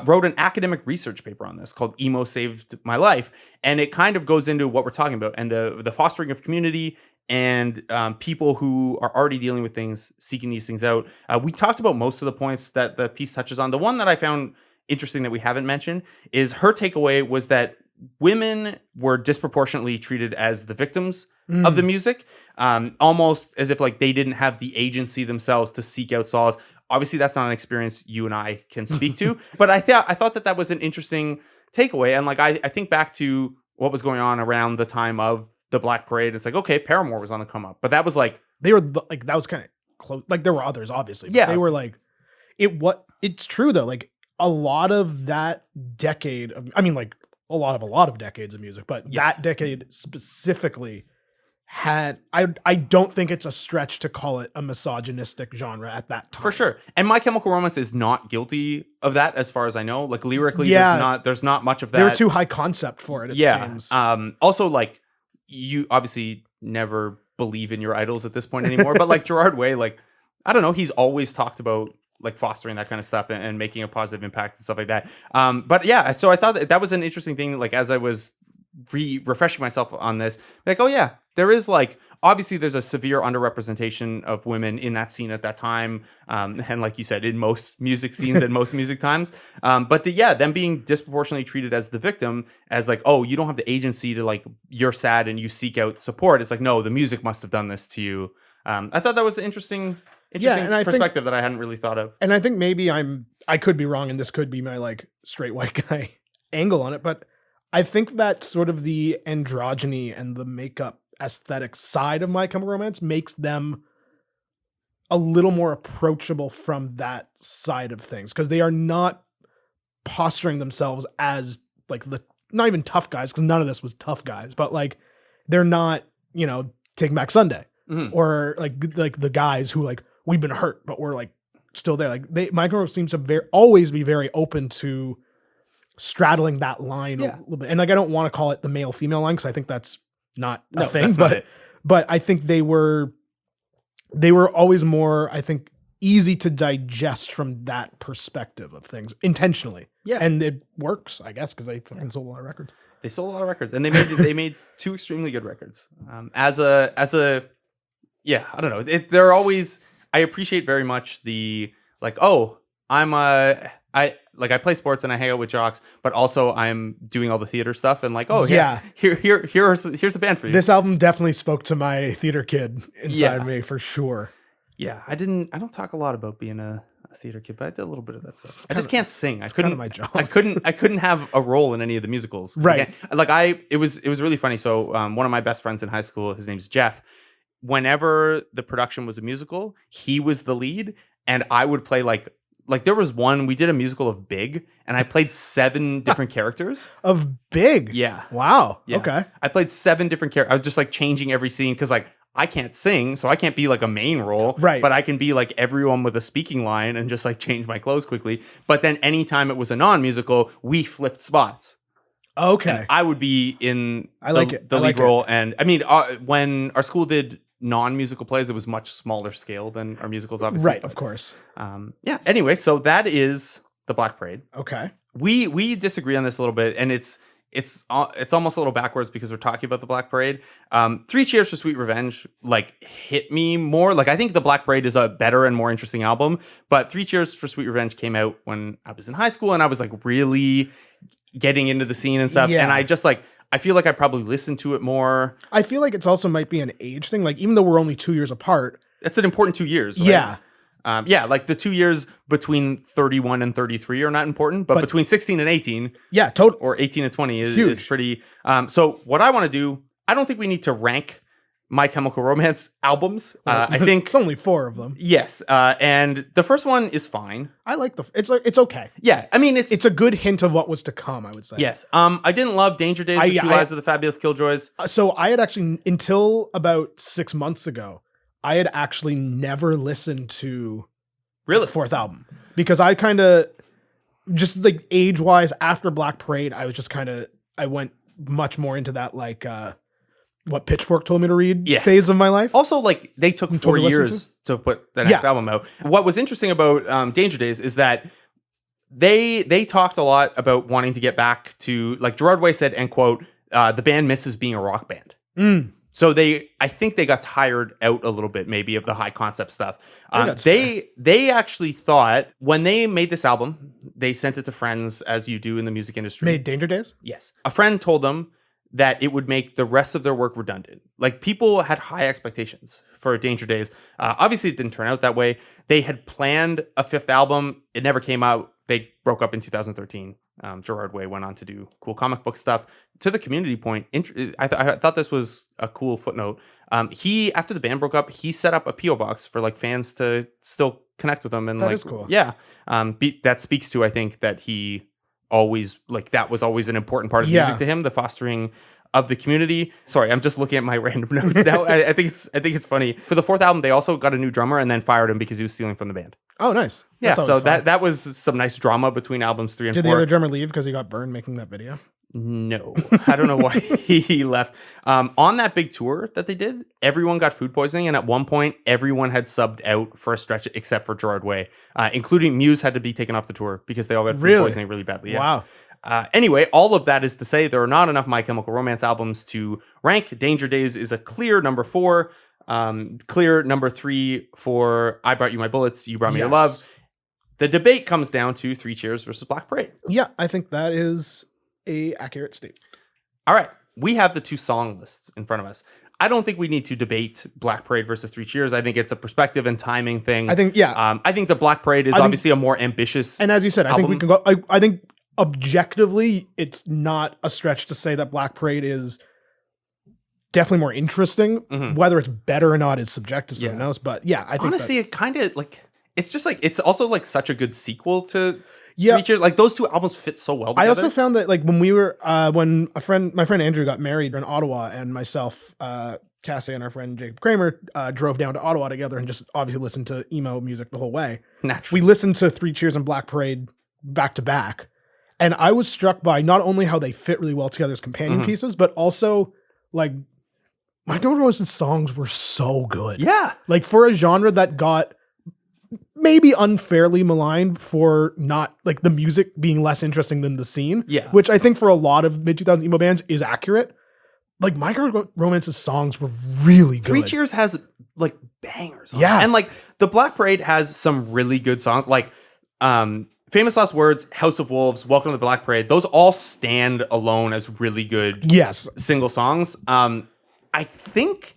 wrote an academic research paper on this called Emo Saved My Life. And it kind of goes into what we're talking about, and the fostering of community and people who are already dealing with things, seeking these things out. We talked about most of the points that the piece touches on. The one that I found interesting that we haven't mentioned is her takeaway was that women were disproportionately treated as the victims of the music, almost as if like they didn't have the agency themselves to seek out solace. Obviously, that's not an experience you and I can speak to, but I thought that was an interesting takeaway. And like I think back to what was going on around the time of the Black Parade. It's like, okay, Paramore was on the come up, but that was like They were like, that was kind of close. Like there were others, obviously. But Yeah. they were like, it's true though. Like a lot of that decade of, I mean, like a lot of decades of music, but Yes. that decade specifically had, I don't think it's a stretch to call it a misogynistic genre at that time. for sure. And My Chemical Romance is not guilty of that, as far as I know. Like lyrically, Yeah. there's not much of that. They were too high concept for it. It seems. Also, like you obviously never believe in your idols at this point anymore, but like Gerard Way, like I don't know, he's always talked about like fostering that kind of stuff and making a positive impact and stuff like that. But yeah, so I thought that was an interesting thing. Like as I was refreshing myself on this, like, oh yeah, there is like, obviously there's a severe underrepresentation of women in that scene at that time. And like you said, in most music scenes and most music times. But them being disproportionately treated as the victim, as like, oh, you don't have the agency to like, you're sad and you seek out support. It's like, no, the music must have done this to you. I thought that was an interesting and I perspective that I hadn't really thought of. And I think maybe I could be wrong, and this could be my like straight white guy angle on it, but I think that sort of the androgyny and the makeup aesthetic side of My Chemical Romance makes them a little more approachable from that side of things, because they are not posturing themselves as like not even tough guys, because none of this was tough guys, but like they're not, Take Back Sunday or like the guys who like, we've been hurt, but we're like still there. Like My Chemical seems to always be very open to straddling that line a little bit. And like, I don't want to call it the male female line, because I think that's not a thing, that's not it. but I think they were always more, I think, easy to digest from that perspective of things intentionally. Yeah. And it works, I guess, because they fucking sold a lot of records. They sold a lot of records, and they made 2 extremely good records. As a yeah, I don't know. They're always, I appreciate very much the like, oh, I play sports and I hang out with jocks, but also I'm doing all the theater stuff and like, oh yeah, here's a band for you. This album definitely spoke to my theater kid inside me for sure. Yeah, I don't talk a lot about being a theater kid, but I did a little bit of that stuff. I just can't sing. I couldn't. My job. I couldn't have a role in any of the musicals. Right. It was really funny. So one of my best friends in high school, his name's Jeff. Whenever the production was a musical, he was the lead, and I would play like there was one, we did a musical of Big, and I played 7 different characters. Of Big? Yeah. Wow. Yeah. Okay. I played 7 different characters. I was just like changing every scene because like I can't sing, so I can't be like a main role. Right. But I can be like everyone with a speaking line and just like change my clothes quickly. But then anytime it was a non-musical, we flipped spots. Okay. And I would be in the lead lead role. And I mean, when our school did non-musical plays, it was much smaller scale than our musicals, obviously. Right, of course. Yeah. Anyway, so that is the Black Parade. Okay. We disagree on this a little bit, and it's almost a little backwards because we're talking about the Black Parade. 3 Cheers for Sweet Revenge like hit me more. Like I think the Black Parade is a better and more interesting album, but 3 Cheers for Sweet Revenge came out when I was in high school and I was like really getting into the scene and stuff. Yeah. And I just like, I feel like I probably listened to it more. I feel like it's also might be an age thing. Like even though we're only 2 years apart. It's an important 2 years, right? Yeah. Like the 2 years between 31 and 33 are not important, but between 16 and 18, yeah, totally, or 18 and 20 is pretty. So what I want to do, I don't think we need to rank My Chemical Romance albums. I think it's only 4 of them. Yes, and the first one is fine. I like it's okay. Yeah, I mean it's a good hint of what was to come, I would say. Yes. I didn't love Danger Days, The True Lives of the Fabulous Killjoys. So I had actually, until about 6 months ago, I had actually never listened to the 4th album because I kind of just like age wise after Black Parade, I was just I went much more into that like what Pitchfork told me to read phase of my life. Also, like they took 4 years to put the next album out. What was interesting about Danger Days is that they talked a lot about wanting to get back to, like Gerard Way said, and quote, the band misses being a rock band. So I think they got tired out a little bit, maybe, of the high concept stuff. They actually thought when they made this album, they sent it to friends, as you do in the music industry. Made Danger Days? Yes. A friend told them that it would make the rest of their work redundant. Like people had high expectations for Danger Days. Obviously, it didn't turn out that way. They had planned a 5th album. It never came out. They broke up in 2013. Gerard Way went on to do cool comic book stuff. To the community point, I thought this was a cool footnote. After the band broke up, he set up a P.O. box for like fans to still connect with them. And that is cool. Yeah. That speaks to, I think, that he always, like, that was always an important part of music to him, the fostering of the community. Sorry, I'm just looking at my random notes now. I think it's funny. For the 4th album, they also got a new drummer and then fired him because he was stealing from the band. Oh, nice. Yeah, so that was some nice drama between albums 3 and 4. Did the other drummer leave because he got burned making that video? No, I don't know why he left. On that big tour that they did, everyone got food poisoning, and at one point, everyone had subbed out for a stretch except for Gerard Way, including Muse had to be taken off the tour because they all got food poisoning really badly. Yeah. Wow. Anyway, all of that is to say there are not enough My Chemical Romance albums to rank. Danger Days is a clear number 4. Clear number 3 for I Brought You My Bullets, You Brought Me Your Love. The debate comes down to 3 Cheers versus Black Parade. Yeah, I think that is a accurate statement. All right, we have the 2 song lists in front of us. I don't think we need to debate Black Parade versus 3 Cheers. I think it's a perspective and timing thing. I think I think the Black Parade is obviously a more ambitious. And as you said, album. I think we can go. I think objectively, it's not a stretch to say that Black Parade is definitely more interesting. Mm-hmm. Whether it's better or not is subjective, so who knows. But yeah, I think honestly, it kind of like it's just like it's also like such a good sequel to 3 Cheers. Like those 2 albums fit so well together. I also found that like when we were when my friend Andrew got married in Ottawa, and myself, Cassie, and our friend Jacob Kramer drove down to Ottawa together and just obviously listened to emo music the whole way. Naturally, we listened to 3 Cheers and Black Parade back to back, and I was struck by not only how they fit really well together as companion pieces, but also like My Chemical Romance's songs were so good. Yeah, like for a genre that got maybe unfairly maligned for not like the music being less interesting than the scene. Yeah. Which I think for a lot of mid 2000s emo bands is accurate. Like My Chemical Romance's songs were really good. Three Cheers has like bangers. On Yeah. it. And like the Black Parade has some really good songs. Like Famous Last Words, House of Wolves, Welcome to the Black Parade. Those all stand alone as really good Yes. single songs. I think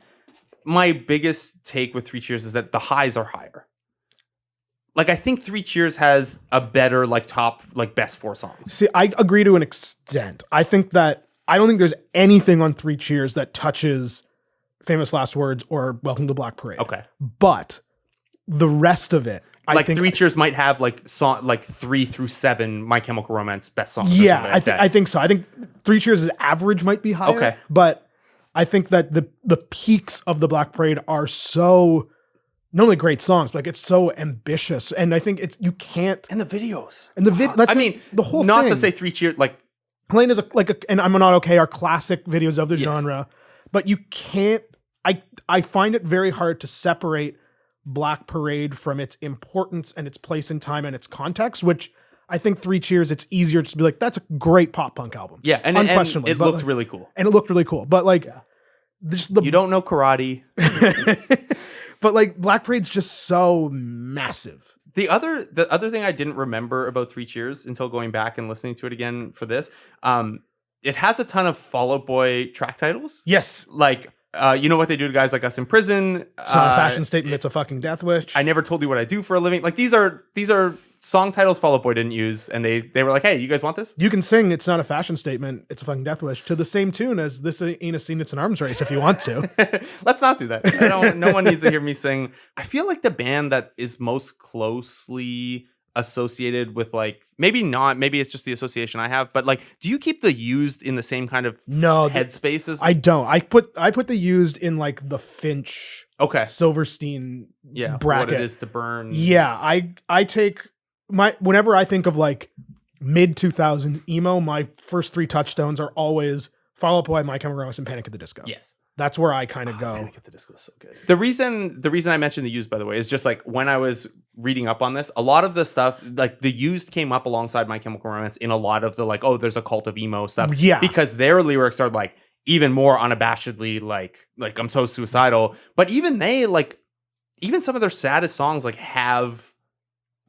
my biggest take with Three Cheers is that the highs are higher. Like I think Three Cheers has a better like top like best 4 songs. See, I agree to an extent. I think that I don't think there's anything on Three Cheers that touches Famous Last Words or Welcome to the Black Parade. Okay. But the rest of it, I Like think Three Cheers might have like song like 3 through 7 My Chemical Romance best songs. or Yeah, something like that. I think so. I think Three Cheers' average might be higher. Okay. But I think that the peaks of the Black Parade are so not only great songs, but like it's so ambitious. And I think you can't. And the videos. And the video. I mean, the whole not thing. to say Three Cheers like Helena is and I'm Not Okay are classic videos of the genre, but you can't. I find it very hard to separate Black Parade from its importance and its place in time and its context, which I think Three Cheers, it's easier to be like, that's a great pop punk album. yeah, and unquestionably. it but, looked like, really cool. and it looked really cool. But like, just the You don't know karate. but like Black Parade's just so massive. The other thing I didn't remember about Three Cheers until going back and listening to it again for this, it has a ton of Fall Out Boy track titles. Yes. Like, you know what they do to guys like us in prison. It's not a fashion statement, it's a fucking death wish. I never told you what I do for a living. Like these are song titles Fall Out Boy didn't use, and they were like, hey, you guys want this? You can sing It's Not a Fashion Statement, It's a Fucking Death Wish to the same tune as This Ain't a Scene, It's an Arms Race if you want to. Let's not do that. No one needs to hear me sing. I feel like the band that is most closely associated with like maybe it's just the association I have, but like do you keep the Used in the same kind of headspace as I don't. I put the Used in like the Finch okay Silverstein bracket. what it is to burn. Yeah, I take whenever I think of like mid 2000 emo, my first 3 touchstones are always Fall Out Boy, My Chemical Romance, and Panic at the Disco. Yes. That's where I kind of go. Panic at the Disco is so good. The reason I mentioned the Used, by the way, is just like when I was reading up on this, a lot of the stuff, like the Used came up alongside My Chemical Romance in a lot of the like, oh, there's a cult of emo stuff. Yeah. Because their lyrics are like even more unabashedly like I'm so suicidal. But even some of their saddest songs like have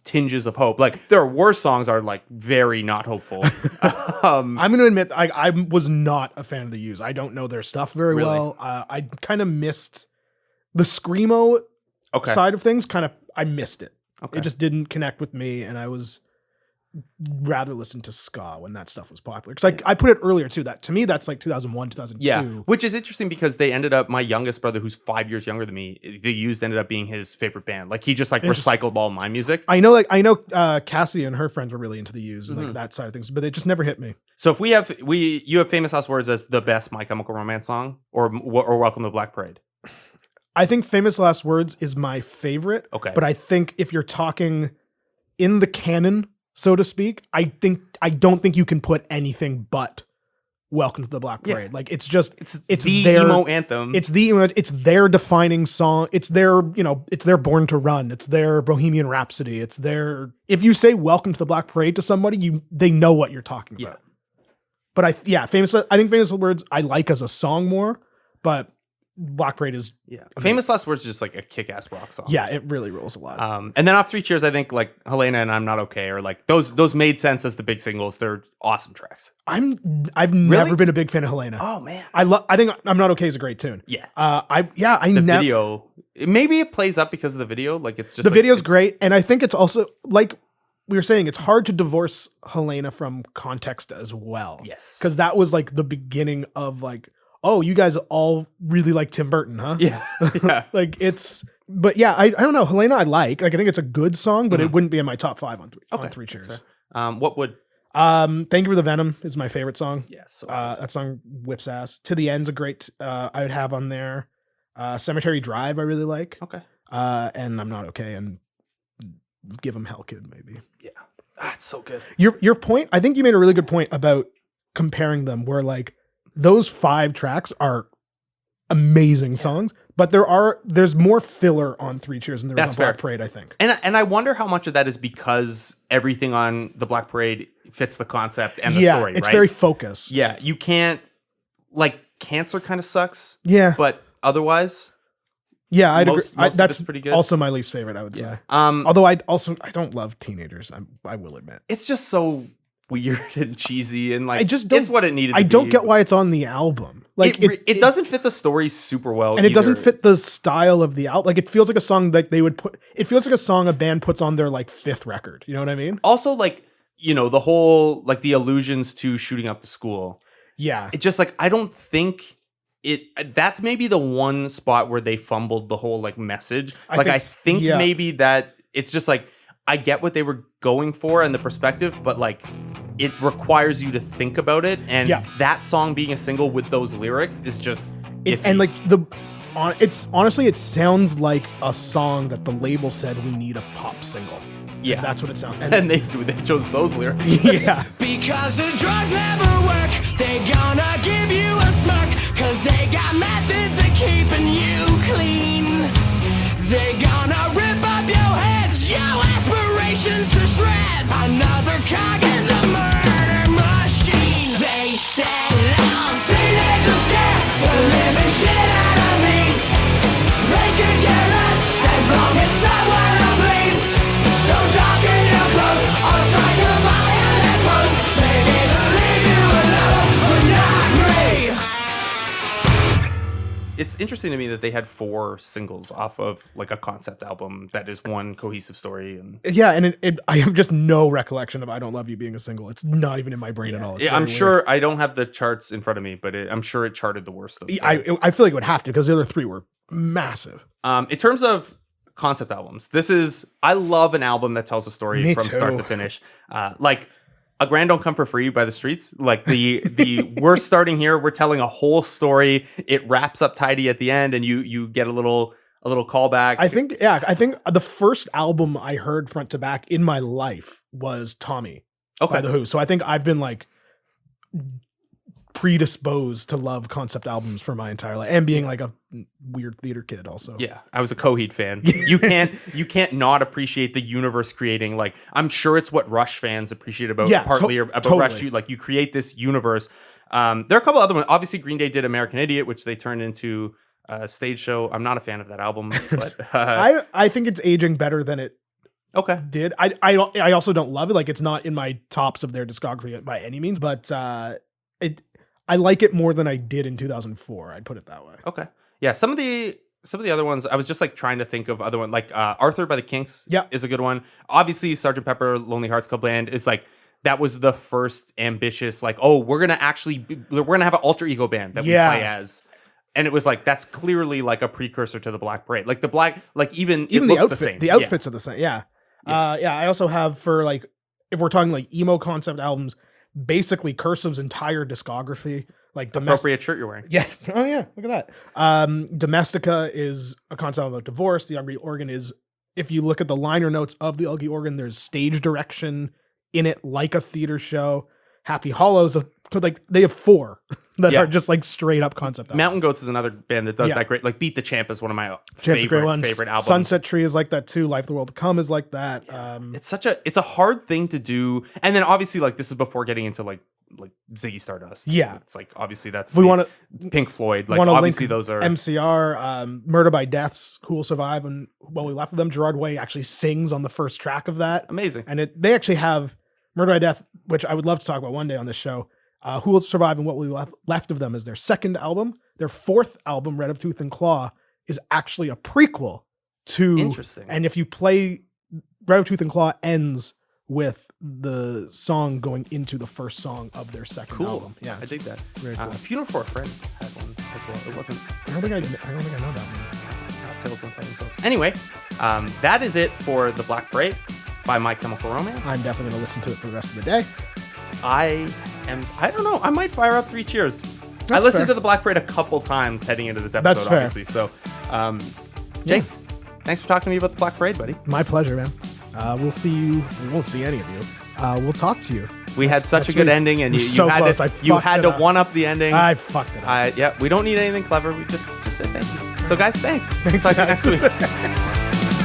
tinges of hope. Like their worst songs are like very not hopeful. I'm going to admit I was not a fan of the Used. I don't know their stuff very Really? well. I kind of missed the screamo side of things. I missed it. Okay. It just didn't connect with me, and I was rather listen to ska when that stuff was popular. Because I put it earlier too. That to me, that's like 2001, 2002. Yeah, which is interesting because they ended up, my youngest brother, who's 5 years younger than me, the Used ended up being his favorite band. Like he just like recycled all my music. I know Cassie and her friends were really into the Used and like that side of things, but it just never hit me. So if you have Famous Last Words as the best My Chemical Romance song, or Welcome to the Black Parade. I think Famous Last Words is my favorite. Okay. But I think if you're talking in the canon, so to speak, I don't think you can put anything but Welcome to the Black Parade. Yeah. Like it's the their emo anthem. It's their defining song. It's their Born to Run. It's their Bohemian Rhapsody. It's their, if you say Welcome to the Black Parade to somebody, they know what you're talking about. But I think Famous Words I like as a song more, but Black Parade is Famous Last Words is just like a kick-ass rock song. Yeah, it really rules a lot. And then off Three Cheers, I think like Helena and I'm Not Okay, or like those made sense as the big singles. They're awesome tracks. I've never been a big fan of Helena. Oh man, I think I'm Not Okay is a great tune. Yeah. The video. Maybe it plays up because of the video. Like it's just the video's great, and I think it's also like we were saying, it's hard to divorce Helena from context as well. Yes, because that was like the beginning of like, oh, you guys all really like Tim Burton, huh? Yeah. But yeah, I don't know. Helena, I like. I think it's a good song, but it wouldn't be in my top 5 on Three Cheers. What would? Thank You for the Venom is my favorite song. Yes. That song whips ass. To the End's a great, I would have on there. Cemetery Drive, I really like. Okay. And I'm Not Okay. And Give 'Em Hell Kid, maybe. Yeah. That's so good. Your point, I think you made a really good point about comparing them, where like those 5 tracks are amazing songs, but there's more filler on Three Cheers than there That's is on Black fair. Parade, I think. And I wonder how much of that is because everything on the Black Parade fits the concept and the Yeah, story, it's right? very focused. Yeah, you can't, like, Cancer kind of sucks, Yeah, but otherwise, yeah, I'd most agree. of That's it's pretty good. also my least favorite, I would say. um, Although I don't love teenagers. I will admit. it's just so weird and cheesy, and like, I just don't. it's what it needed. I to don't be. get why it's on the album. Like It doesn't fit the story super well, and it doesn't either. fit the style of the album. Like it feels like a song that they would put. It feels like a song a band puts on their like 5th record. You know what I mean? Also, like, you know, the whole, like, the allusions to shooting up the school. Yeah. It just, like, I don't think that's maybe the one spot where they fumbled the whole, like, message. I think yeah. maybe that it's just like, I get what they were going for and the perspective, but like, it requires you to think about it, and Yeah. that song being a single with those lyrics is just iffy. And like it's honestly, it sounds like a song that the label said we need a pop single. yeah, That's what it sounds. and they chose those lyrics. Yeah. Because the drugs never work, they gonna give you a smirk. Cause they got methods of keeping you clean. They gonna rip up your heads, your aspirations to shreds. Another cog in the murder machine. They said, I'm teenagers scared, the living shit out of me. They could care less as long as someone will bleed. So darken your clothes, I'll strike a violent pose. Maybe they'll leave you alone, but not me. It's interesting to me that they had 4 singles off of like a concept album that is one cohesive story, and Yeah, and I have just no recollection of "I Don't Love You" being a single. It's not even in my brain at all. It's yeah, I'm very sure I don't have the charts in front of me, but I'm sure it charted the worst of them. I feel like it would have to because the other 3 were massive. In terms of concept albums, I love an album that tells a story Me from start too. to finish. Like A Grand Don't Come for Free by The Streets. Like the we're starting here, we're telling a whole story. It wraps up tidy at the end, and you get a little callback. I think the first album I heard front to back in my life was Tommy by The Who. So I think I've been like predisposed to love concept albums for my entire life, and being like a weird theater kid also. Yeah, I was a Coheed fan. You can't not appreciate the universe creating. Like, I'm sure it's what Rush fans appreciate about about totally. Rush. Like, you create this universe. There are a couple other ones. Obviously, Green Day did American Idiot, which they turned into a stage show. I'm not a fan of that album, but I think it's aging better than it okay. did. I also don't love it. Like it's not in my tops of their discography by any means, but I like it more than I did in 2004. I'd put it that way. Okay. Yeah, some of the other ones, I was just like trying to think of other ones, like Arthur by the Kinks is a good one. Obviously, Sgt. Pepper Lonely Hearts Club Band is like, that was the first ambitious, like, oh, we're gonna have an alter ego band that we play as. And it was like, that's clearly like a precursor to the Black Parade. Like even it the looks outfit, the same. the outfits are the same. Yeah. I also have, for like, if we're talking like emo concept albums, basically Cursive's entire discography, like Appropriate shirt you're wearing. Yeah. Oh yeah. Look at that. Domestica is a concept about divorce. The Ugly Organ is, if you look at the liner notes of the Ugly Organ, there's stage direction in it, like a theater show. Happy Hollows, like they have 4 that are just like straight up concept albums. Mountain Goats is another band that does that great. Like Beat the Champ is one of my Champ's a great one. favorite albums. Sunset Tree is like that too. Life the World to Come is like that. It's a hard thing to do. And then obviously, like, this is before getting into like Ziggy Stardust. Yeah. It's like, obviously that's we want to Pink Floyd. Like, obviously those are MCR, Murder by Death's Who Will Survive, and What We Left of Them. Gerard Way actually sings on the first track of that. amazing. And they actually have Murder by Death, which I would love to talk about one day on this show. Who Will Survive and What We Left of Them is their second album. Their 4th album, Red of Tooth and Claw, is actually a prequel to. Interesting. And if you play Red of Tooth and Claw, ends with the song going into the first song of their second album. Yeah, I dig that. very cool. Funeral for a Friend had one as well. It wasn't. I don't think I know that one. Tales don't tell themselves. Anyway, that is it for the Black Parade by My Chemical Romance. I'm definitely going to listen to it for the rest of the day. I don't know. I might fire up 3 Cheers. I That's listened fair. to the Black Parade a couple times heading into this episode, That's fair. obviously. So, Jake, thanks for talking to me about the Black Parade, buddy. My pleasure, man. We'll see you. We won't see any of you. We'll talk to you We had such a That's good me. ending, and We're you so had close. to I you fucked had it to up. one up the ending. I fucked it up. Yeah, we don't need anything clever. We just say thank you. So guys, thanks. Thanks, Talk to you guys. next week.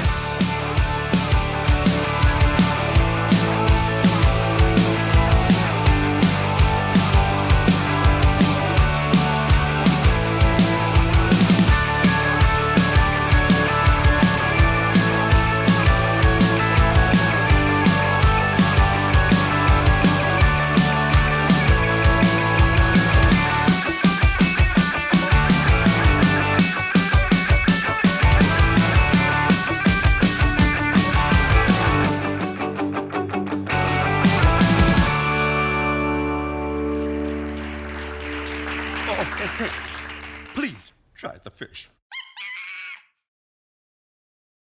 Oh, hey, hey, please try the fish.